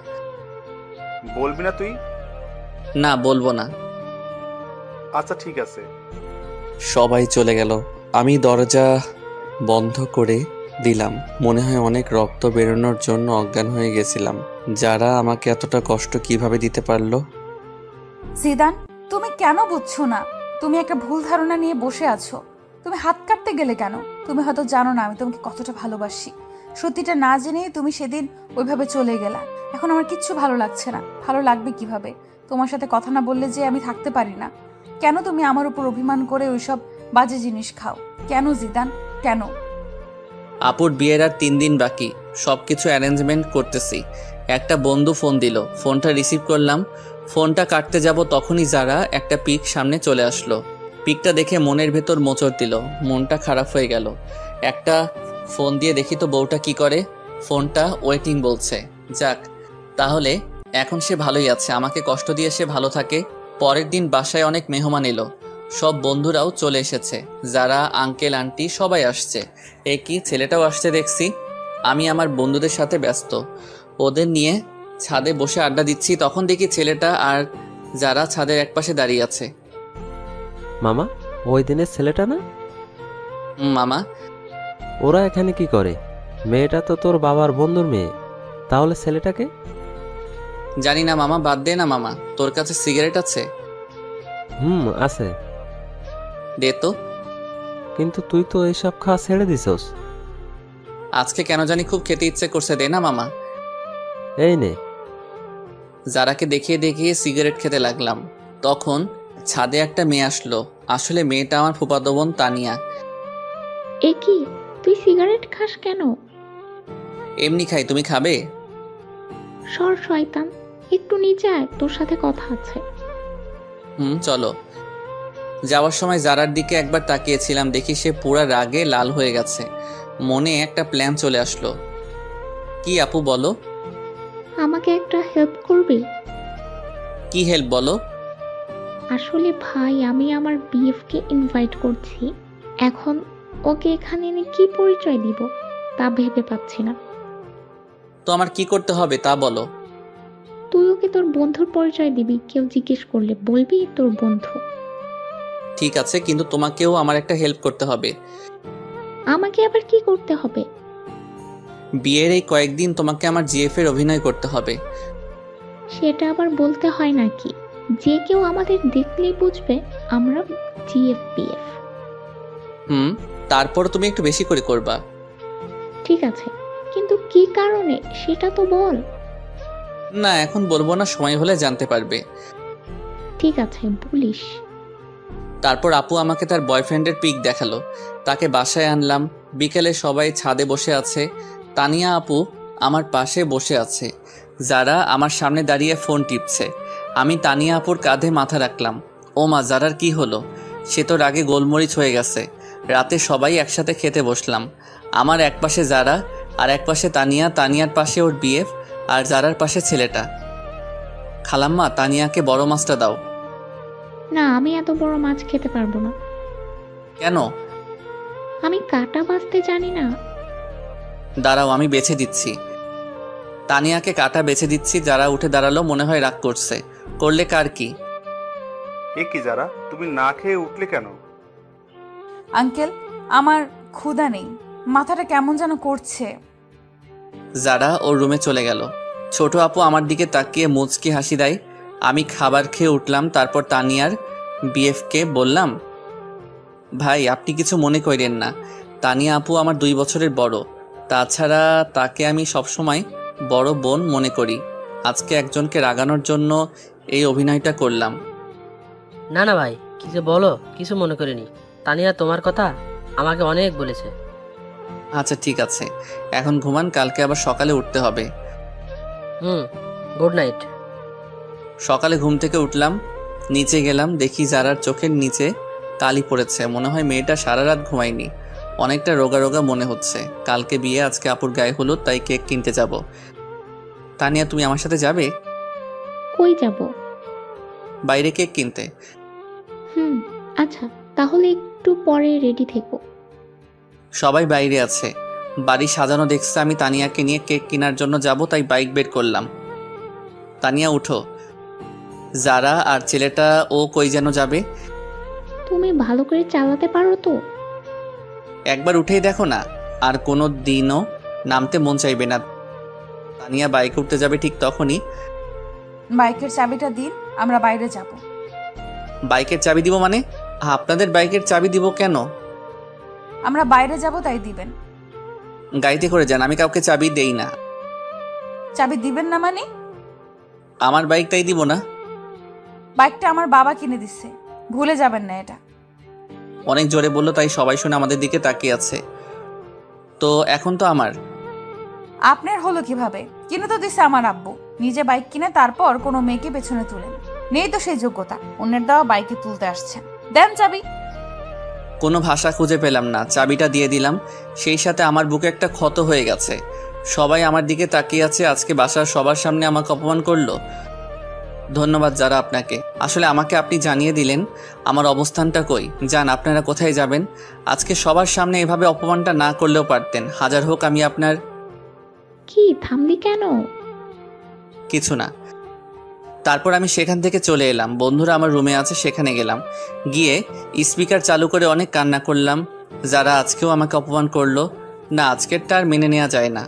বলবি না তুই? না, বলবো না। আচ্ছা ঠিক আছে। সবাই চলে গেল। আমি দরজা বন্ধ করে দিলাম। মনে হয় অনেক রক্ত বেরোনোর জন্য অজ্ঞান হয়ে গেছিলাম। যারা আমাকে এতটা কষ্ট কিভাবে দিতে পারলো? জিদান, তুমি কেন বুঝছো না? তুমি একটা ভুল ধারণা নিয়ে বসে আছো। তুমি হাত কাটতে গেলে কেন? তুমি হয়তো জানো না আমি তোমাকে কতটা ভালোবাসি। সত্যিটা না জেনেই তুমি সেদিন ওইভাবে চলে গেলা। এখন আমার কিচ্ছু ভালো লাগছে না। ভালো লাগবে কিভাবে? তোমার সাথে কথা না বললে যে আমি থাকতে পারি না। কেন তুমি আমার উপর অভিমান করে ওইসব বাজে জিনিস খাও? কেন জিদান, কেন? আপুর বিয়ের আর 3 দিন বাকি। সবকিছু অ্যারেঞ্জমেন্ট করতেছি। একটা বন্ধু ফোন দিল, ফোনটা রিসিভ করলাম। ফোনটা কাটতে যাব তখনই যারা একটা পিক সামনে চলে আসলো। পিকটা দেখে মনের ভেতর মোচড় দিল, মনটা খারাপ হয়ে গেল। একটা ফোন দিয়ে দেখি তো বউটা কি করে। ফোনটা ওয়েটিং বলছে। যাক, তাহলে এখন সে ভালোই আছে, আমাকে কষ্ট দিয়ে সে ভালো থাকে। পরের দিন বাসায় অনেক মেহমান এলো, সব বন্ধুরাও চলে এসেছে। যারা আঙ্কেল আন্টি সবাই আসছে। এ কি, ছেলেটাও আসছে দেখছি। আমি আমার বন্ধুদের সাথে ব্যস্ত, ওদের নিয়ে ছাদে বসে আড্ডা দিচ্ছি। তখন দেখি ছেলেটা আর যারা ছাদের একপাশে দাঁড়িয়ে আছে। মামা, ওই দিনের ছেলেটা না? মামা। ওরা এখানে কি করে? মেয়েটা তো তোর বাবার বন্ধুর মেয়ে, তাহলে ছেলেটাকে? জানি না মামা, বাদ দে না মামা। তোর কাছে সিগারেট আছে? আছে। দে তো। কিন্তু তুই তো এসব খাওয়া ছেড়ে দিছস। আজকে কেন জানি খুব খেতে ইচ্ছে করছে, দে না মামা। এই নে। যারাকে দেখিয়ে দেখিয়ে সিগারেট খেতে লাগলাম। তখন ছাদে একটা মেয়ে আসলো। আসলে মেয়েটা আমার ফুফাতো বোন তানিয়া। এ কি, তুই সিগারেট খাস কেন? এমনি খাই, তুমি খাবে? সর শয়তান, একটু নিচে আয়, তোর সাথে কথা আছে। চলো। যাওয়ার সময় জারার দিকে একবার তাকিয়েছিলাম, দেখি সে পুরা রাগে লাল হয়ে গেছে। মনে একটা প্ল্যান চলে আসলো। কি আপু, বলো। আমাকে একটা হেল্প করবি? কি হেল্প বলো? আসলে ভাই, আমি আমার বিএফকে ইনভাইট করছি। এখন ওকে এখানে এনে কি পরিচয় দিব তা ভেবে পাচ্ছি না। তো আমার কি করতে হবে তা বলো। তুই ওকে তোর বন্ধুর পরিচয় দিবি, কেউ জিজ্ঞেস করলে বলবি তোর বন্ধু। ঠিক আছে, কিন্তু তোমাকেও আমার একটা হেল্প করতে হবে। আমাকে আবার কি করতে হবে? বিয়ের এই কয়েকদিন তোমাকে আমার জিএফ এর অভিনয় করতে হবে। সেটা আবার বলতে হয় নাকি? যে কেউ আমাদের দেখলেই বুঝবে আমরা জিএফ বিএফ। তারপর তুমি একটু বেশি করে করবা। ঠিক আছে, কিন্তু কি কারণে সেটা তো বল। না, এখন বলবো না, সময় হলে জানতে পারবে। ঠিক আছে, বলিস। তারপর আপু আমাকে তার বয়ফ্রেন্ডের পিক দেখালো। তাকে বাসায় আনলাম। বিকেলে সবাই ছাদে বসে আছে। তানিয়া আপু আমার পাশে বসে আছে। যারা আমার সামনে দাঁড়িয়ে ফোন টিপছে। আমি তানিয়া আপুর কাঁধে মাথা রাখলাম। ও মা, যারার কি হলো? সে তো রাগে গোলমরিচ হয়ে গেছে। রাতে সবাই একসাথে খেতে বসলাম। আমার এক পাশে যারা, আর এক পাশে তানিয়া, তানিয়ার পাশে ওর বিএফ, আর যারার পাশে ছেলেটা। খালাম্মা, তানিয়াকে বড় মাছটা দাও। না, আমি এত বড় মাছ খেতে পারবো না। কেন? আমি কাটা বাছতে জানি না। দাঁড়াও, আমি বেছে দিচ্ছি। তানিয়াকে কাটা বেছে দিচ্ছি। যারা উঠে দাঁড়ালো, মনে হয় রাগ করছে। করলে কার কি? এ কি যারা, তুমি না খেয়ে উঠলে কেন? আঙ্কেল, আমার ক্ষুধা নেই, মাথাটা কেমন যেন করছে। যারা ওর রুমে চলে গেল। ছোট আপু আমার দিকে তাকিয়ে মুচকি হাসি দেয়। আমি খাবার খেয়ে উঠলাম। তারপর তানিয়ার বিএফকে বললাম, ভাই আপনি কিছু মনে করেন না, তানিয়া আপু আমার 2 বছরের বড়। তাছাড়া তাকে আমি সবসময় বড় বোন মনে করি। আজকে একজনকে রাগানোর জন্য এই অভিনয়টা করলাম। না না ভাই, কিছু বলো, কিছু মনে করিনি। তানিয়া তোমার কথা আমাকে অনেক বলেছে। আচ্ছা ঠিক আছে, এখন ঘুমান, কালকে আবার সকালে উঠতে হবে। Good night. সকালে ঘুম থেকে উঠলাম, নিচে গেলাম, দেখি যারার চোখের নিচে কালি পড়েছে। মনে হয় মেয়েটা সারা রাত ঘুমায়নি, অনেকটা রোগা রোগা মনে হচ্ছে। কালকে বিয়ে, আজকে আপুর গায়ে হলুদ, তাই কেক কিনতে যাব। তানিয়া তুমি আমার সাথে যাবে? কই যাব? বাইরে কেক কিনতে। আচ্ছা তাহলে একটু পরে রেডি থেকো। সবাই বাইরে আছে, বাড়ি সাজানো দেখছে। আমি তানিয়াকে নিয়ে কেক কেনার জন্য যাব, তাই বাইক বের করলাম। তানিয়া উঠো। যারা আর ছেলেটা ও কই যেন যাবে। তুমি ভালো করে চালাতে পারো তো? একবার উঠেই দেখো না, আর কোনো দিনও নামতে মন চাইবে না। তানিয়া বাইকে উঠতে যাবে, ঠিক তখনই বাইকের চাবিটা দিন, আমরা বাইরে যাব। বাইকের চাবি দিব মানে? আপনাদের বাইকের চাবি দিব কেন? আমরা বাইরে যাব তাই দিবেন। গাড়িতে করে যান, আমি কাউকে চাবি দেই না। চাবি দিবেন না মানে? আমার বাইক তাই দিব না। বাইকটা আমার বাবা কিনে দিচ্ছে, ভুলে যাবেন না এটা। অনেক জোরে বললো, তাই সবাই শুনে আমাদের দিকে তাকিয়ে আছে। তো এখন তো আমার। আপনার হলো কিভাবে? কিনে তো দিছে আমার আব্বু। নিজে বাইক কিনে তারপর কোনো মেয়েকে পেছনে তুলেন, নেই তো সেই যোগ্যতা। অন্যের দেওয়া বাইকে তুলতে আসছেন। দেন চাবি। কোনো ভাষা খুঁজে পেলাম না, চাবিটা দিয়ে দিলাম। সেই সাথে আমার বুকে একটা ক্ষত হয়ে গেছে। সবাই আমার দিকে তাকিয়ে আছে। আজকে বাসার সবার সামনে আমাকে অপমান করলো। ধন্যবাদ যারা আপনাকে। আসলে আমাকে আপনি জানিয়ে দিলেন আমার অবস্থানটা কই। যান, আপনারা কোথায় যাবেন? আজকে সবার সামনে এভাবে অপমানটা না করলেও পারতেন। হাজার হোক আমি আপনার। কি থামলি কেন? কিছু না। তারপর আমি সেখান থেকে চলে এলাম। বন্ধুরা আমার রুমে আছে, সেখানে গেলাম। গিয়ে স্পিকার চালু করে অনেক কান্না করলাম। যারা আজকেও আমাকে অপমান করলো। না, আজকেরটা আর মেনে নেওয়া যায় না।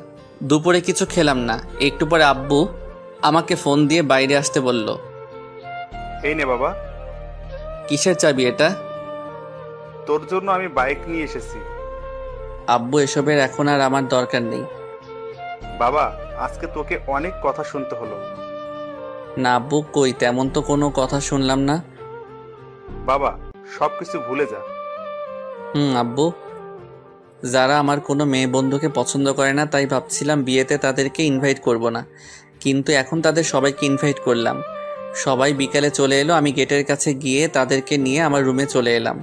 দুপুরে কিছু খেলাম না। একটু পরে আব্বু আমাকে ফোন দিয়ে বাইরে আসতে বলল। এই নে বাবা। কিসের চাবি এটা? তোর জন্য আমি বাইক নিয়ে এসেছি। আব্বু এসবের এখন আর আমার দরকার নেই। বাবা, আজকে তোকে অনেক কথা শুনতে হলো। না আব্বু, কই তেমন তো কোনো কথা শুনলাম না। বাবা, সবকিছু ভুলে যা। আব্বু, যারা আমার কোনো মেয়ে বন্ধুকে পছন্দ করে না, তাই ভাবছিলাম বিয়েতে তাদেরকে ইনভাইট করব না, কিন্তু এখন তাদের সবাইকে ইনভাইট করলাম। সবাই বিকালে চলে এলো। আমি গেটের কাছে গিয়ে তাদেরকে নিয়ে আমার রুমে চলে এলাম।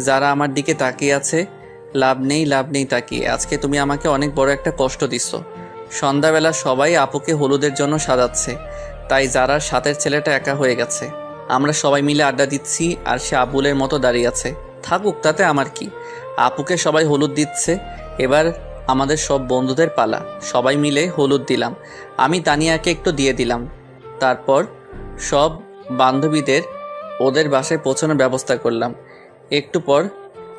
যারা আমার দিকে তাকিয়ে আছে। লাভ নেই তাকিয়ে। আজকে তুমি আমাকে অনেক বড় একটা কষ্ট দিচ্ছ। সন্ধ্যাবেলা সবাই আপুকে হলুদের জন্য সাজাচ্ছে, তাই যারার সাথের ছেলেটা একা হয়ে গেছে। আমরা সবাই মিলে আড্ডা দিচ্ছি, আর সে আবুলের মতো দাঁড়িয়ে আছে। থাকুক, তাতে আমার কি। আপুকে সবাই হলুদ দিচ্ছে। এবার আমাদের সব বন্ধুদের পালা। সবাই মিলে হলুদ দিলাম। আমি তানিয়াকে একটু দিয়ে দিলাম। তারপর সব বান্ধবীদের ওদের বাসায় পৌঁছানোর ব্যবস্থা করলাম। একটু পর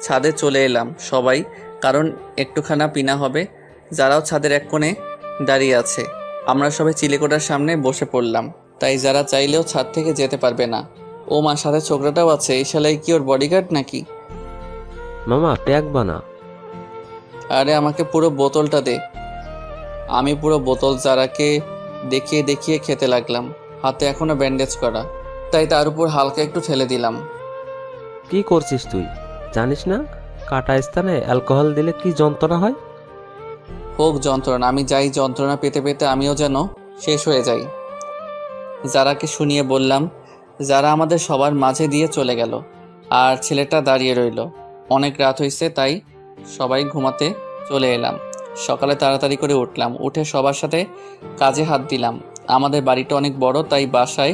ছাদে চলে এলাম সবাই, কারণ একটুখানা পিনা হবে। যারাও ছাদের এক কোণে দাঁড়িয়ে আছে। আমরা সবাই চিলেকোঠার সামনে বসে পড়লাম, তাই যারা চাইলেও ছাদ থেকে যেতে পারবে না। ও মার সাথে ছোকরাটাও আছে। এই শালাই কি ওর বডিগার্ড নাকি? মামা প্যাক বানা। আরে আমাকে পুরো বোতলটা দে। আমি পুরো বোতল যারাকে দেখিয়ে দেখিয়ে খেতে লাগলাম। হাতে এখনো ব্যান্ডেজ করা, তাই তার উপর হালকা একটু ঠেলে দিলাম। কি করছিস তুই? জানিস না কাটা স্থানে অ্যালকোহল দিলে কি যন্ত্রণা হয়? হোক যন্ত্রণা, আমি যাই যন্ত্রণা পেতে পেতে আমিও যেন শেষ হয়ে যাই। যারাকে শুনিয়ে বললাম। যারা আমাদের সবার মাঝে দিয়ে চলে গেল, আর ছেলেটা দাঁড়িয়ে রইল। অনেক রাত হয়েছে, তাই সবাই ঘুমাতে চলে এলাম। সকালে তাড়াতাড়ি করে উঠলাম, উঠে সবার সাথে কাজে হাত দিলাম। আমাদের বাড়িটা অনেক বড়, তাই বাসায়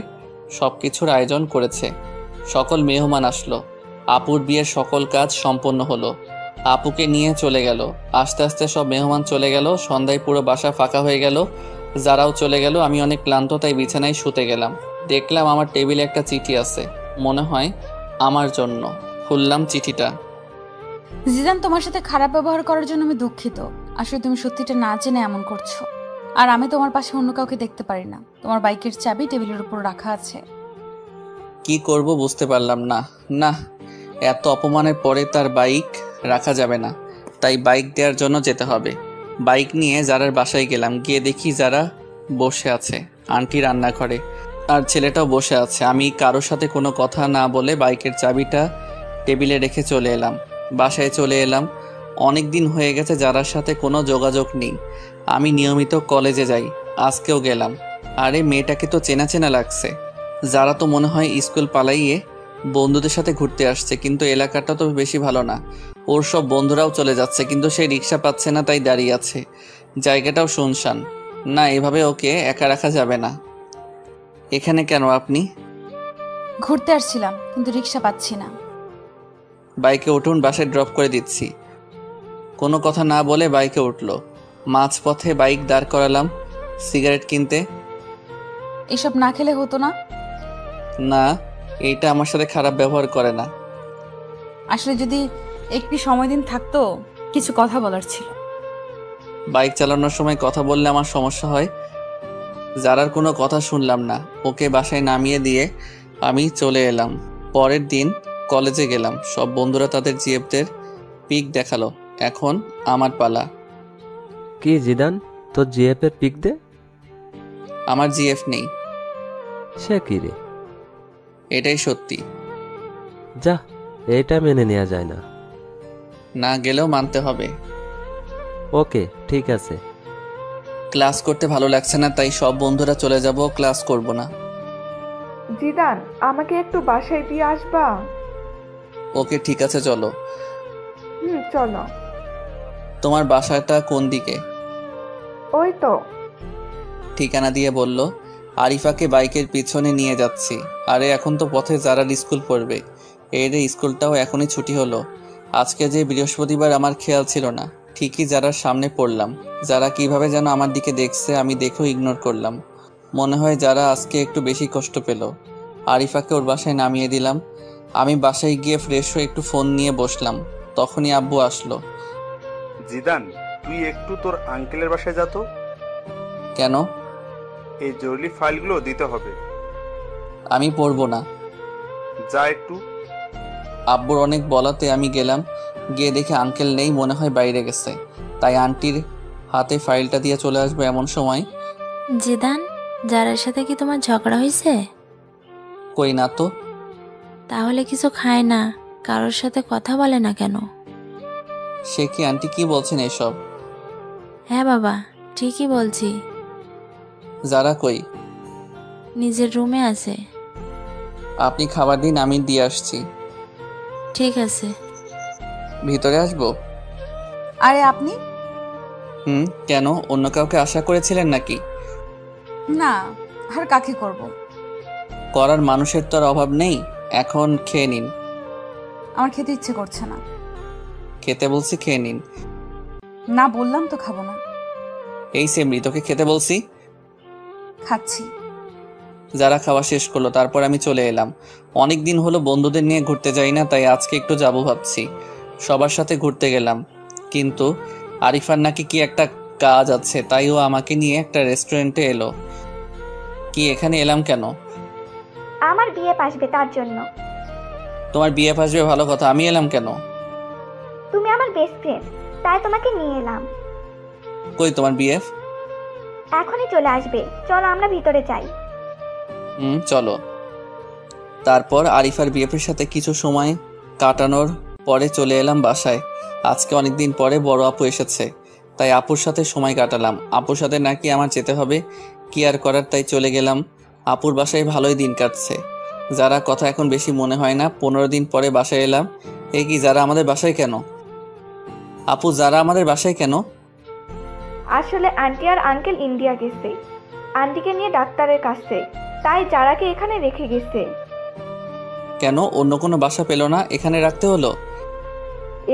সব কিছুর আয়োজন করেছে। সকল মেহমান আসলো। আপুর বিয়ের সকল কাজ সম্পন্ন হলো। আপুকে নিয়ে চলে গেল। আস্তে আস্তে সব মেহমান চলে গেল। সন্ধ্যায় পুরো বাসা ফাঁকা হয়ে গেল। যারাও চলে গেল। আমি অনেক ক্লান্ত, তাই বিছানায় শুতে গেলাম। দেখলাম আমার টেবিলে একটা চিঠি আছে, মনে হয় আমার জন্য। খুললাম চিঠিটা। জিদান, তোমার সাথে খারাপ ব্যবহার করার জন্য আমি দুঃখিত। আসলে তুমি সত্যিটা না জেনে এমন করছো। আর আমি তোমার পাশে অন্য কাউকে দেখতে পারি না। তোমার বাইকের চাবি টেবিলের উপর রাখা আছে। কি করব বুঝতে পারলাম না। না, এত অপমানের পরে তার বাইক রাখা যাবে না, তাই বাইক দেওয়ার জন্য যেতে হবে। বাইক নিয়ে যারার বাসায় গেলাম, গিয়ে দেখি যারা বসে আছে আন্টি রান্নাঘরে, আর ছেলেটাও বসে আছে। আমি কারোর সাথে কোনো কথা না বলে বাইকের চাবিটা টেবিলে রেখে চলে এলাম। বাসায় চলে এলাম। অনেক দিন হয়ে গেছে যারার সাথে কোনো যোগাযোগ নেই। আমি নিয়মিত কলেজে যাই, আজকেও গেলাম। আরে মেয়েটাকে তো চেনা চেনা লাগছে। যারা তো মনে হয় স্কুল পালাইয়ে বন্ধুদের সাথে ঘুরতে আসছে, কিন্তু এলাকাটা তো বেশি ভালো না। ওর সব বন্ধুরাও চলে যাচ্ছে, কিন্তু সে রিক্সা পাচ্ছে না, তাই দাঁড়িয়ে আছে। জায়গাটাও শুনশান। না, এভাবে ওকে একা রাখা যাবে না। এখানে কেন আপনি? ঘুরতে আসছিলাম, কিন্তু রিক্সা পাচ্ছি না। বাইকে উঠুন, বাসায় ড্রপ করে দিচ্ছি। কোনো কথা না বলে বাইকে উঠলো। মাঝপথে বাইক দাঁড় করালাম সিগারেট কিনতে। এসব না খেলে হতো না? না, এইটা আমার সাথে খারাপ ব্যবহার করে না। আসলে যদি একটু সময় দিন থাকতো, কিছু কথা বলার ছিল। বাইক চালানোর সময় কথা বললে আমার সমস্যা হয়। যারার কোনো কথা শুনলাম না, ওকে বাসায় নামিয়ে দিয়ে আমি চলে এলাম। পরের দিন কলেজে গেলাম। সব বন্ধুরা তাদের জিএফদের পিক দেখালো। এখন আমার পালা। কি জিদান, তোর জিএফ এর পিক দে। আমার জিএফ নেই। সে কি রে? এটাই সত্যি। যা, এটা মেনে নেওয়া যায় না। না গেলেও মানতে হবে। ওকে, ঠিক আছে। ক্লাস করতে ভালো লাগছে না, তাই সব বন্ধুরা চলে যাব, ক্লাস করব না। জিদান, আমাকে একটু বাসায় দিয়ে আসবা? ওকে, ঠিক আছে, চলো। চলো। তোমার বাসাটা কোন দিকে? ওই তো। ঠিকানা দিয়ে বলল। আরিফাকে বাইকের পিছনে নিয়ে যাচ্ছি। আরে এখন তো পথে যারার স্কুল পড়বে। এর স্কুলটাও এখনই ছুটি হলো। আজকে যে বৃহস্পতিবার, আমার খেয়াল ছিল না। ঠিকই যারার সামনে পড়লাম। যারা কিভাবে যেন আমার দিকে দেখছে, আমি দেখেও ইগনোর করলাম। মনে হয় যারা আজকে একটু বেশি কষ্ট পেল। আরিফাকে ওর বাসায় নামিয়ে দিলাম। আমি বাসায় গিয়ে ফ্রেশ হয়ে একটু ফোন নিয়ে বসলাম। তখনই আব্বু আসলো। জিদান, তুই একটু তোর আঙ্কেলের বাসায় যা তো। কেন? এই জরুরি ফাইলগুলো দিতে হবে। আমি পড়বো না। যা একটু। আব্বুর অনেক বলাতে আমি গেলাম। গিয়ে দেখে আঙ্কেল নেই, মনে হয় বাইরে গেছে। তাই আন্টির হাতে ফাইলটা দিয়ে চলে আসবো এমন সময়। জিদান, যারার সাথে কি তোমার ঝগড়া হয়েছে? কই না তো। তাহলে কিছু খায় না, কারোর সাথে কথা বলে না কেন? সে কি আন্টি, কি বলছেন এসব? হ্যাঁ বাবা, ঠিকই বলছি। যারা কই? নিজের রুমে আছে। আপনি খাবার দিন, আমি দিয়ে আসছি। ঠিক আছে। ভিতরে আসবো? আরে আপনি? কেন, অন্য কাউকে আশা করেছিলেন নাকি? না, আর কাকে করব? করার মানুষের তো আর অভাব নেই। এখন খেয়ে নিন। আমার খেতে ইচ্ছে করছে না। খেতে বলছি, খেয়ে নিন। না বললাম তো খাবো না। এই সেমরি, তোকে খেতে বলছি। খাচ্ছি। যারা খাওয়া শেষ করলো, তারপর আমি চলে এলাম। অনেক দিন হলো বন্ধুদের নিয়ে ঘুরতে যাই না, তাই আজকে একটু যাবো ভাবছি। সবার সাথে ঘুরতে গেলাম, কিন্তু আরিফার নাকি কি একটা কাজ আছে, তাই ও আমাকে নিয়ে একটা রেস্টুরেন্টে এলো। কি, এখানে এলাম কেন? আমার বিয়ে আসবে তার জন্য। তোমার বিয়ে আসবে ভালো কথা, আমি এলাম কেন? তুমি আমার বেস্ট ফ্রেন্ড, তাই তোমাকে নিয়ে এলাম। কই তোমার বিএফ? এখনই চলে আসবে, চলো আমরা ভিতরে যাই। চলো। তারপর আরিফার বিএফের সাথে কিছু সময় কাটানোর পরে চলে এলাম বাসায়। আজকে অনেকদিন পরে বড় আপু এসেছে, তাই আপুর সাথে সময় কাটালাম। আপুর সাথে নাকি আমার যেতে হবে, কি আর করার, তাই চলে গেলাম। আপুর বাসায় ভালোই দিন কাটছে। যারা কথা এখন বেশি মনে হয় না। 15 দিন পরে বাসায় এলাম। এই কি, যারা আমাদের বাসায় কেন? আপু, যারা আমাদের বাসায় কেন? আসলে আন্টি আর আঙ্কেল ইন্ডিয়া গেছে, আন্টিকে নিয়ে ডাক্তারের কাছে, তাই যারাকে এখানে রেখে গেছে। কেন, অন্য কোনো বাসা পেল না, এখানে রাখতে হলো?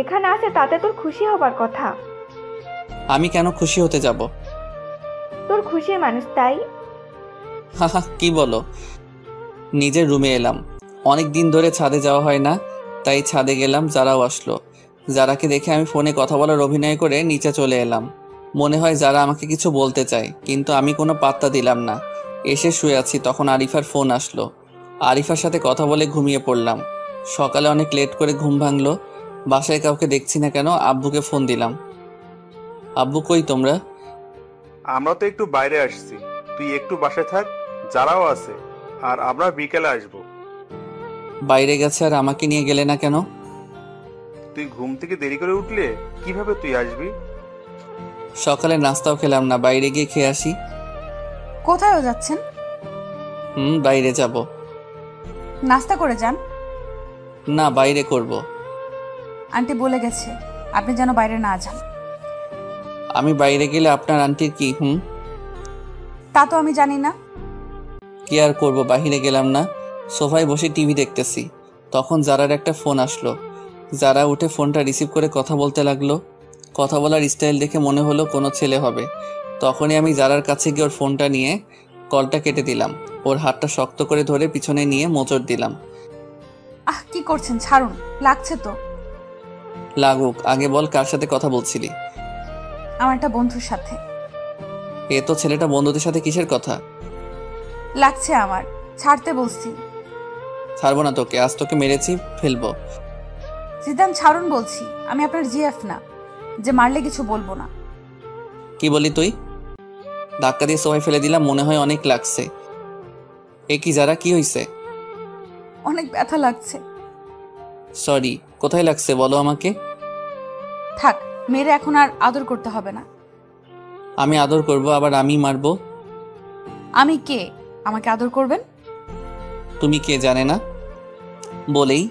এখানে আছে তাতে তোর খুশি হবার কথা। আমি কেন খুশি হতে যাব? তোর খুশির মানুষ তাই। হাহা, কি বলো? নিজের রুমে এলাম। অনেক দিন ধরে ছাদে যাওয়া হয় না, তাই ছাদে গেলাম। যারাও আসলো। যারাকে দেখে আমি ফোনে কথা বলার অভিনয় করে নিচে চলে এলাম। মনে হয় যারা আমাকে কিছু বলতে চায়, কিন্তু আমি কোনো পাত্তা দিলাম না। এসে শুয়ে আছি, তখন আরিফার ফোন আসলো। আরিফার সাথে কথা বলে ঘুমিয়ে পড়লাম। সকালে অনেক লেট করে ঘুম ভাঙলো। বাসায় কাউকে দেখছি না কেন, আব্বুকে ফোন দিলাম। আব্বু কই তোমরা? আমরা তো একটু বাইরে আসছি, তুই একটু বাসায় থাক, যারাও আছে, আর আমরা বিকেলে আসবো। বাইরে গেছে আর আমাকে নিয়ে গেলে না কেন? তুই ঘুম থেকে দেরি করে উঠলে কিভাবে তুই আসবি? সকালে নাস্তাও খেলাম না, বাইরে গিয়ে খেয়ে আসি। কোথায়ও যাচ্ছেন? বাইরে যাব। নাস্তা করে যান। না, বাইরে করব। আন্টি বলে গেছে আপনি যেন বাইরে না যান। আমি বাইরে গেলে আপনার আন্টির কি? তা তো আমি জানি না। কি আর করব, বাইরে গেলাম না, সোফায় বসে টিভি দেখতেছি। তখন জারার একটা ফোন আসলো। যারা উঠে ফোনটা রিসিভ করে কথা বলতে লাগলো। কথা বলার স্টাইল দেখে মনে হলো কোনো ছেলে হবে। তখনই আমি জারার কাছে গিয়ে ওর ফোনটা নিয়ে কলটা কেটে দিলাম। ওর হাতটা শক্ত করে ধরে পিছনে নিয়ে মোচড় দিলাম। কি করছেন? ছাড়ুন, লাগছে তো। লাগুক, আগে বল কার সাথে কথা বলছিলি? আমার একটা বন্ধুর সাথে। এ তো ছেলেটা বন্ধুদের সাথে কিসের কথা? লাগছে আমার, ছাড়তে বলছি। ছাড়বো না তোকে, আজ তোকে মেরেছি ফেলবো। জিদান ছাড়ুন বলছি, আমি আপনার জিএফ না যে মারলে কিছু বলবো না। কি বলি তুই? ধাক্কা দিয়ে সবাই ফেলে দিলাম, মনে হয় অনেক লাগছে। এ কি যারা, কি হয়েছে? অনেক ব্যথা লাগছে। সরি, কোথায় লাগছে বলো আমাকে। থাক, মেরে এখন আর আদর করতে হবে না। আমি আদর করব, আবার আমি মারবো? আমি কে আমাকে আদর করবেন? তুমি কে জানে না? বলেই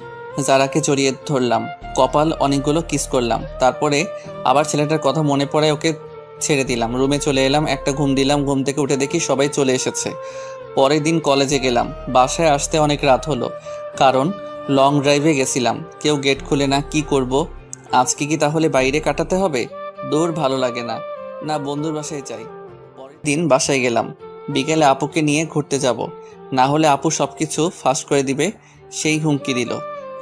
যারাকে জড়িয়ে ধরলাম, কপাল অনেকগুলো কিস করলাম। তারপরে আবার ছেলেটার কথা মনে পড়ে ওকে ছেড়ে দিলাম। রুমে চলে এলাম, একটা ঘুম দিলাম। ঘুম থেকে উঠে দেখি সবাই চলে এসেছে। পরের দিন কলেজে গেলাম। বাসায় আসতে অনেক রাত হলো, কারণ লং ড্রাইভে গেছিলাম। কেউ গেট খুলে না, কি করব? আজকে কি তাহলে বাইরে কাটাতে হবে? দূর ভালো লাগে না, না বন্ধুর বাসায় যাই। পরের দিন বাসায় গেলাম। বিকেলে আপুকে নিয়ে ঘুরতে যাব, না হলে আপু সবকিছু ফাঁস করে দিবে, সেই হুমকি দিল।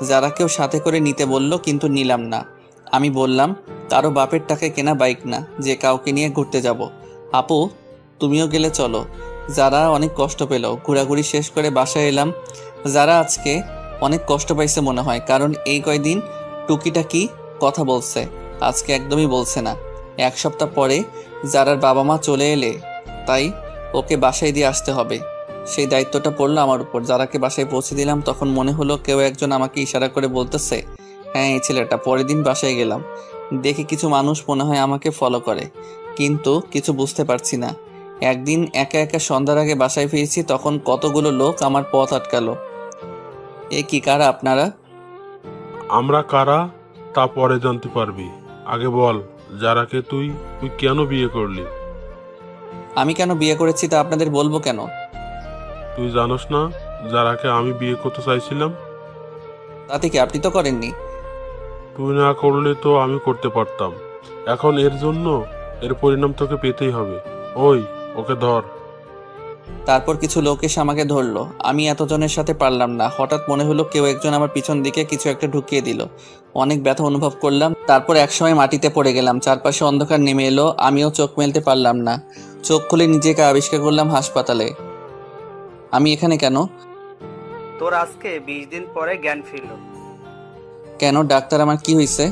যারা কেউ সাথে করে নিতে বলল, কিন্তু নিলাম না। আমি বললাম কারো বাপের টাকায় কেনা বাইক না যে কাউকে নিয়ে ঘুরতে যাব। আপু তুমিও গেলে চলো। যারা অনেক কষ্ট পেল। ঘোরাঘুরি শেষ করে বাসায় এলাম। যারা আজকে অনেক কষ্ট পাইছে মনে হয়, কারণ এই কয়দিন টুকিটাকি কথা বলছে, আজকে একদমই বলছে না। এক সপ্তাহ পরে যারার বাবা মা চলে এলে, তাই ওকে বাসায় দিয়ে আসতে হবে। সেই দায়িত্বটা পড়লো আমার উপর। যারাকে বাসায় পৌঁছে দিলাম, তখন মনে হলো কেউ একজন আমাকে ইশারা করে বলতেছে, হ্যাঁ এই ছেলেটা। পরের দিন বাসায় গেলাম, দেখি কিছু মানুষ মনে হয় আমাকে ফলো করে, কিন্তু কিছু বুঝতে পারছি না। একদিন একা একা সন্ধ্যার আগে বাসায় ফিরেছি, তখন কতগুলো লোক আমার পথ আটকালো। এ কি, কারা আপনারা? আমরা কারা তা পরে জানতে পারবি, আগে বল যারাকে তুই কেন বিয়ে করলি? আমি কেন বিয়ে করেছি তা আপনাদের বলবো কেন? তুই জানোস না যারাকে আমি বিয়ে করতে চাইছিলাম? তাতে কি, আপনি তো করেননি। তুই না করলে তো আমি করতে পারতাম। এখন এর জন্য এর পরিণাম তোকে পেতেই হবে। ওই ওকে ধর। তারপর কিছু লোক এসে আমাকে ধরলো। আমি এতজনের সাথে পারলাম না। হঠাৎ মনে হলো কেউ একজন আমার পিছন দিকে কিছু একটা ঢুকিয়ে দিল। অনেক ব্যথা অনুভব করলাম। তারপর একসময় মাটিতে পড়ে গেলাম। চারপাশে অন্ধকার নেমে এলো, আমিও চোখ মেলতে পারলাম না। চোখ খুলে নিজেকে আবিষ্কার করলাম হাসপাতালে। আমি এখানে কেন? তোর আজকে 20 দিন পরে জ্ঞান ফিরল। কেন? ডাক্তার আমার কি হয়েছে?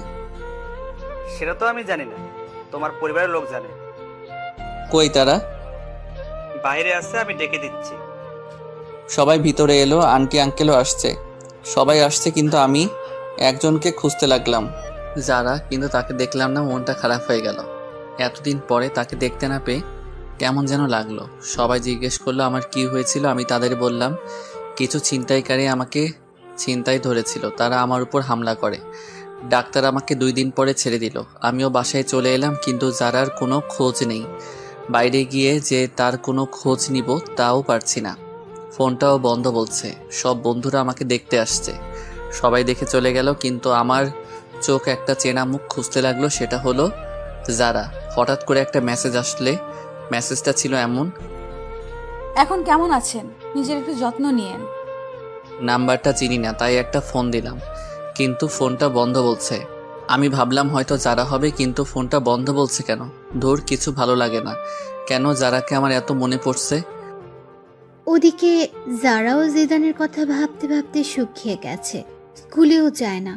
সেটা তো আমি জানি না, তোমার পরিবারের লোক জানে। কই তারা? বাইরে আছে, আমি ডেকে দিচ্ছি। সবাই ভিতরে এলো। আন্টি আঙ্কেলও আসছে, সবাই আসছে, কিন্তু আমি একজনকে খুঁজতে লাগলাম, যারা, কিন্তু তাকে দেখলাম না। মনটা খারাপ হয়ে গেল। এতদিন পরে তাকে দেখতে না পেয়ে কেমন যেন লাগলো। সবাই জিজ্ঞেস করলো আমার কি হয়েছিল। আমি তাদের বললাম কিছু ছিনতাইকারী আমাকে ছিনতাই ধরেছিল, তারা আমার উপর হামলা করে। ডাক্তার আমাকে 2 দিন পরে ছেড়ে দিল। আমিও বাসায় চলে এলাম, কিন্তু যারার কোনো খোঁজ নেই। বাইরে গিয়ে যে তার কোনো খোঁজ নিব তাও পারছি না। ফোনটাও বন্ধ বলছে। সব বন্ধুরা আমাকে দেখতে আসছে, সবাই দেখে চলে গেল, কিন্তু আমার চোখ একটা চেনা মুখ খুঁজতে লাগলো। সেটা হলো যারা। হঠাৎ করে একটা মেসেজ আসলে, মেসেজটা ছিল এমন, এখন কেমন আছেন, নিজের একটু যত্ন নিয়েন। নাম্বারটা চিনি না, তাই একটা ফোন দিলাম, কিন্তু ফোনটা বন্ধ বলছে। আমি ভাবলাম হয়তো যারা হবে, কিন্তু ফোনটা বন্ধ বলছে কেন? ধুর, কিছু ভালো লাগে না। কেন যারাকে আমার এত মনে পড়ছে? ওদিকে যারাও জিদানের কথা ভাবতে ভাবতে শুকিয়ে গেছে, স্কুলেও যায় না,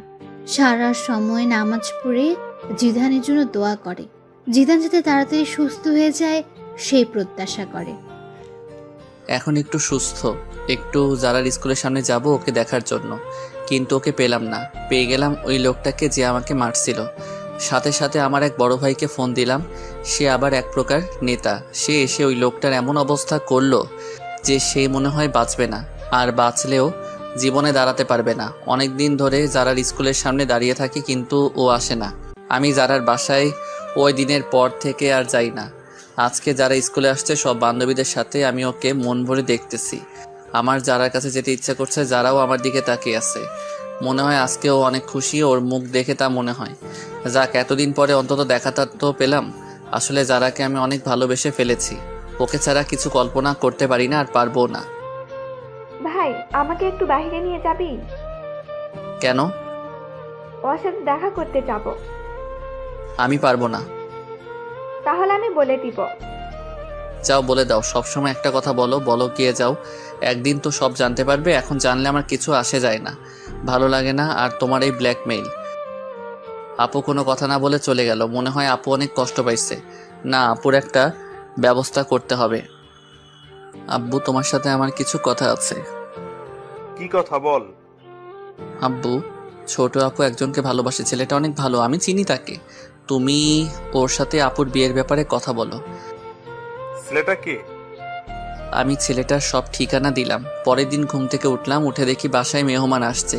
সারা সময় নামাজ পড়ে জিদানের জন্য দোয়া করে, জিদান যাতে তাড়াতাড়ি সুস্থ হয়ে যায় সেই প্রত্যাশা করে। এখন একটু সুস্থ, একটু যারার স্কুলের সামনে যাব ওকে দেখার জন্য, কিন্তু ওকে পেলাম না। পেয়ে গেলাম ওই লোকটাকে যে আমাকে মারছিল। সাথে সাথে আমার এক বড় ভাইকে ফোন দিলাম, সে আবার এক প্রকার নেতা। সে এসে ওই লোকটার এমন অবস্থা করলো যে সে মনে হয় বাঁচবে না, আর বাঁচলেও জীবনে দাঁড়াতে পারবে না। অনেক দিন ধরে যারার স্কুলের সামনে দাঁড়িয়ে থাকি, কিন্তু ও আসে না। আমি যারার বাসায় ওই দিনের পর থেকে আর যাই না। আজকে যারা স্কুলে আসছে সব বান্ধবীদের সাথে, আমি ওকে মন ভরে দেখতেছি। আমার যারার কাছে যেতে ইচ্ছা করছে, যারাও আমার দিকে তাকিয়ে আছে। মনে হয় আজকেও অনেক খুশি, ওর মুখ দেখে তা মনে হয়। যাক, এতদিন পরে অন্তত দেখাটা তো পেলাম। আসলে যারাকে আমি অনেক ভালোবেসে ফেলেছি, ওকে ছাড়া কিছু কল্পনা করতে পারি না, আর পারবো না। ভাই, আমাকে একটু বাইরে নিয়ে যাবি? কেন? ওর সাথে দেখা করতে যাব। আমি পারবো না। তাহলে আমি বলে দিব। যাও, বলে দাও। সবসময় একটা কথা বলো, বলো গিয়ে যাও। একদিন তো সব জানতে পারবে, এখন জানলে আমার কিছু আসে যায় না, ভালো লাগে না। আর তোমার এই ব্ল্যাকমেইল। আপু কোনো কথা না বলে চলে গেল। মনে হয় আপু অনেক কষ্ট পাইছে। না, আপুর একটা ব্যবস্থা করতে হবে। আব্বু, তোমার সাথে আমার কিছু কথা আছে। কি কথা বল? আব্বু, ছোট আপু একজনকে ভালোবাসে, ছেলেটা অনেক ভালো, আমি চিনি তাকে। তুমি ওর সাথে আপুর বিয়ের ব্যাপারে কথা বলো। ছেলেটা কে? আমি ছেলেটার সব ঠিকানা দিলাম। পরের দিন ঘুম থেকে উঠলাম, উঠে দেখি বাসায় মেহমান আসছে।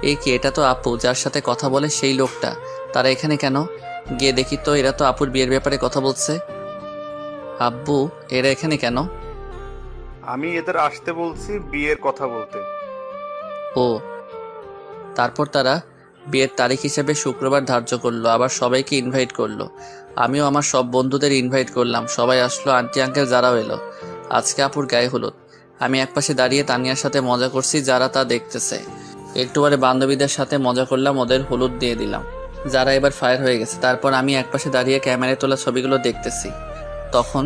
এই কি? এটা তো আপু, যার সাথে কথা বলে সেই লোকটা। তারা এখানে কেন? গিয়ে দেখি তো এরা তো আপুর বিয়ের ব্যাপারে কথা বলছে। আব্বু, এরা এখানে কেন? আমি এদের আসতে বলছি বিয়ের কথা বলতে। ও, তারপর তারা বিয়ের তারিখ হিসেবে শুক্রবার ধার্য করলো, আবার সবাইকে ইনভাইট করলো। আমিও আমার সব বন্ধুদের ইনভাইট করলাম, সবাই আসলো। আন্টি আঙ্কেল যারাও এলো। আজকে আপুর গায়ে হলুদ। আমি একপাশে দাঁড়িয়ে তানিয়ার সাথে মজা করছি, যারা তা দেখতেছে। একটু পরে বান্ধবীদের সাথে মজা করলাম, ওদের হলুদ দিয়ে দিলাম। যারা এবার ফায়ার হয়ে গেছে। তারপর আমি একপাশে দাঁড়িয়ে ক্যামেরায় তোলা ছবিগুলো দেখতেছি। তখন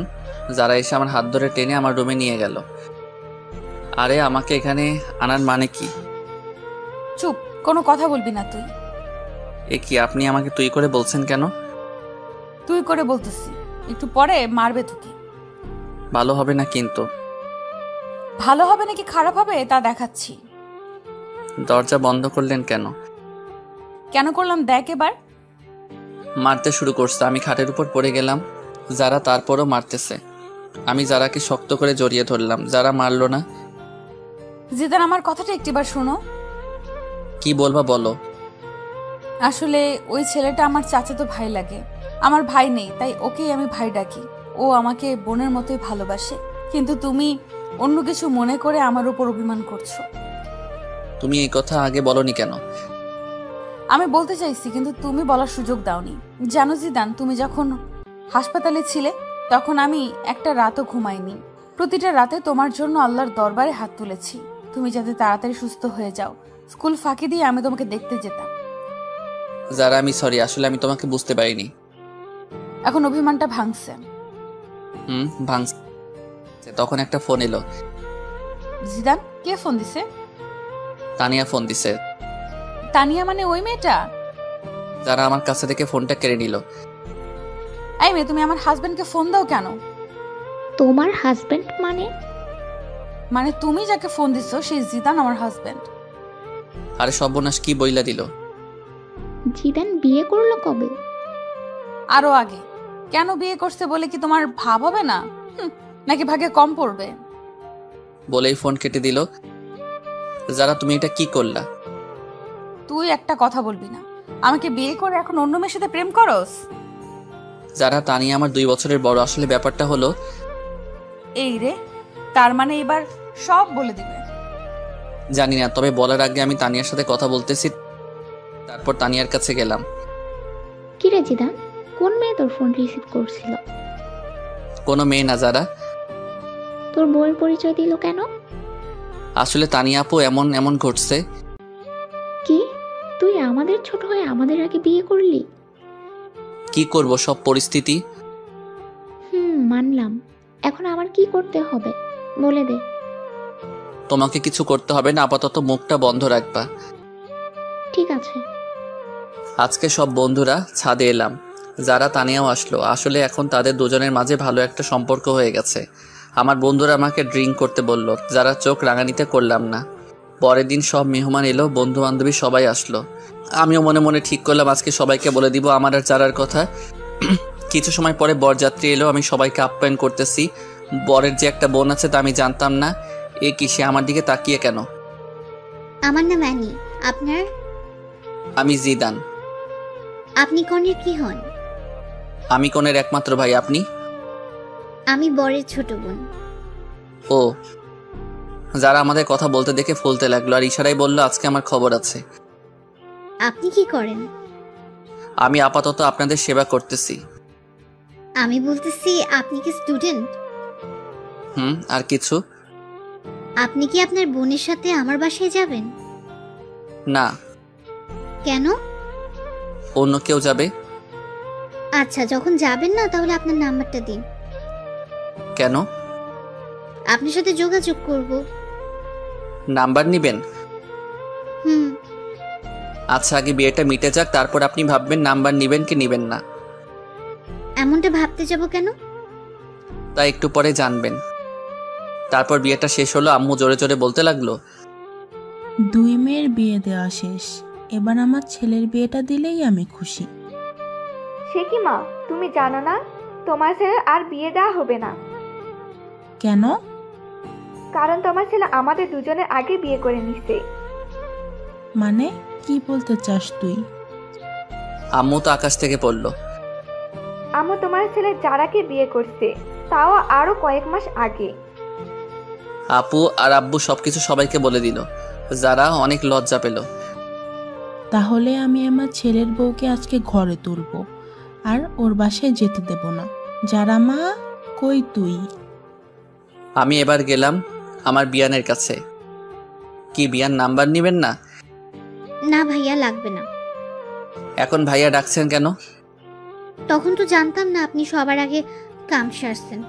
যারা এসে আমার হাত ধরে টেনে আমার রুমে নিয়ে গেল। আরে, আমাকে এখানে আনার মানে কি? চুপ, কোনো কথা বলবি না তুই। এ কি, আপনি আমাকে তুই করে বলছেন কেন? তুই করে বলতেছি, একটু পরে মারবে তোকে। ভালো হবে না কিন্তু। ভালো হবে নাকি খারাপ হবে তা দেখাচ্ছি। দরজা বন্ধ করলেন কেন? কেন করলাম দেখ এবার। মারতে শুরু করছে। আমি খাটের উপর পড়ে গেলাম। যারা তারপরও মারতেছে। আমি যারাকে শক্ত করে জড়িয়ে ধরলাম। যারা মারলো না। জিদান, আমার কথাটা একটিবার শোনো। কি বলবা বলো। আসলে ওই ছেলেটা আমার চাচাতো ভাই লাগে। আমার ভাই নেই, তাই ওকেই আমি ভাই ডাকি। ও আমাকে বোনের মতোই ভালোবাসে, কিন্তু তুমি অন্য কিছু মনে করে আমার উপর অভিমান করছো। তুমি এই কথা আগে বলনি কেন? আমি বলতে চাইছি, কিন্তু তুমি বলার সুযোগ দাওনি। জানো জিদান, তুমি যখন হাসপাতালে ছিলে তখন আমি একটা রাতও ঘুমাইনি। প্রতিটা রাতে তোমার জন্য আল্লাহর দরবারে হাত তুলেছি, তুমি যাতে তাড়াতাড়ি সুস্থ হয়ে যাও। স্কুল ফাঁকি দিয়ে আমি তোমাকে দেখতে যেতাম। যারা, আমি সরি, আসলে আমি তোমাকে বুঝতে পারিনি। এখন অভিমানটা ভাঙছে। ভাঙছে। তখন একটা ফোন এলো। জিদান, কে ফোন দিছে? তানিয়া ফোন দিছে। তানিয়া মানে ওই মেয়েটা? যারা আমার কাছে থেকে ফোনটা কেড়ে নিল। এই মেয়ে, তুমি আমার হাজবেন্ডকে ফোন দাও কেন? তোমার হাজবেন্ড মানে? মানে তুমি যাকে ফোন দিছো সেই জিদান আমার হাজবেন্ড। আরে সর্বনাশ, কি বইলা দিল। জিদান বিয়ে করলো কবে? আরো আগে। কেন বিয়ে করছে বলে কি তোমার ভাব হবে না? নাকি ভাগে কম পড়বে? বলেই ফোন কেটে দিল। যারা, তুমি এটা কি করলা? তুই একটা কথা বলবি না। আমাকে বিয়ে করে এখন অন্য মেয়ের সাথে প্রেম করস? যারা, তানিয়া আমার 2 বছরের বড়। আসলে ব্যাপারটা হলো এই রে, তার মানে এবার সব বলে দিবে। জানি না, তবে বলার আগে আমি তানিয়ার সাথে কথা বলতেছি। তারপর তানিয়ার কাছে গেলাম। কি রে জিদান, কোন মেয়ে তোর ফোন রিসিভ করছিল? কোনো মেয়ে না। যারা, তোর বউয়ের পরিচয় দিল কেন? আসলে তানিয়া আপু, এমন ঘটছে। কি, তুই আমাদের ছোট হয়ে আমাদের আগে বিয়ে করলি? কি করব, সব পরিস্থিতি। মানলাম। এখন আমার কি করতে হবে বলে দে। তোমাকে কিছু করতে হবে না, আপাতত মুখটা বন্ধ রাখবা। ঠিক আছে। আজকে সব বন্ধুরা ছাদে এলাম, যারা তানিয়াও আসলো। আসলে এখন তাদের দুজনের মাঝে ভালো একটা সম্পর্ক হয়ে গেছে। আমার বন্ধুরা আমাকে ড্রিঙ্ক করতে বলল, যারা চোখ রাঙানিতে করলাম না। পরের দিন সব মেহমান এলো, বন্ধু বান্ধবী সবাই আসলো। আমিও মনে মনে ঠিক করলাম আজকে সবাইকে বলে দিব আমার আর যারার কথা। কিছু সময় পরে বরযাত্রী এলো, আমি সবাইকে আপ্যায়ন করতেছি। বরের যে একটা বোন আছে তা আমি জানতাম না। এ কি, সে আমার দিকে তাকিয়ে কেন? আমার নাম অ্যানি। আপনার? আমি জিদান। আপনি কনের কি হন? আমি কনের একমাত্র ভাই। আপনি? আমি বরের ছোট বোন। ও। যারা আমাদের কথা বলতে দেখে ফুলতে লাগলো আর ইশারায় বলল আজকে আমার খবর আছে। আপনি কি করেন? আমি আপাতত আপনাদের সেবা করতেছি। আমি বলতেছি আপনি কি স্টুডেন্ট? আর কিছু? আপনি কি আপনার বোনের সাথে আমার বাসায় যাবেন? না। কেন? অন্য কেউ যাবে। আচ্ছা, যখন যাবেন না তাহলে আপনার নাম্বারটা দিন। কেন? আপনার সাথে যোগাযোগ করব। নাম্বার নিবেন? হুম। আচ্ছা, আগে বিয়েটা মিটে যাক, তারপর আপনি ভাববেন নাম্বার নিবেন কি নিবেন না। এমনটা ভাবতে যাব কেন? তাই একটু পরে জানবেন। তারপর বিয়েটা শেষ হলো, আম্মু জোরে জোরে বলতে লাগলো, 2 মেয়ের বিয়ে দেওয়া শেষ, এবার আমার ছেলের বিয়েটা দিলেই আমি খুশি। সে কি মা, তুমি জানো না তোমার ছেলের আর বিয়ে দেওয়া হবে না? কেন? কারণ তোমার ছেলে আমাদের দুজনের আগে বিয়ে করে নিছে। মানে কি বলতে চাস তুই? আম্মু তো আকাশ থেকে পড়লো। আম্মু তোমার ছেলে যারাকে বিয়ে করছে, তাও আরো কয়েক মাস আগে। আপু আর আব্বু সবকিছু সবাইকে বলে দিল। যারা অনেক লজ্জা পেল। তাহলে আমি আমার ছেলের বউকে আজকে ঘরে তুলবো আর ওর বাসায় যেতে দেব না। যারা মা, কই তুই? আমি এবার গেলাম আমার বিয়ানের কাছে। কি বিয়ান নাম্বার নিবেন না? না ভাইয়া, লাগবে না। এখন ভাইয়া ডাকছেন কেন? তখন তো জানতাম না আপনি সবার আগে কাম সারছেন।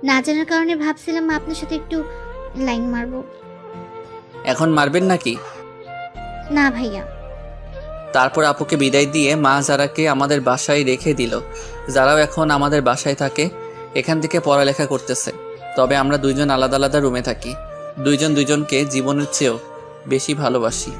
না জানার কারণে ভাবছিলাম আপনার সাথে একটু লাইন মারবো। এখন মারবেন নাকি? না ভাইয়া। তারপর আপুকে বিদায় দিয়ে মা যারাকে আমাদের বাসায় রেখে দিল। যারাও এখন আমাদের বাসায় থাকে, এখান থেকে পড়ালেখা করতেছে। তবে আমরা দুইজন আলাদা আলাদা রুমে থাকি। দুইজন দুইজনকে জীবনের চেয়েও বেশি ভালোবাসি।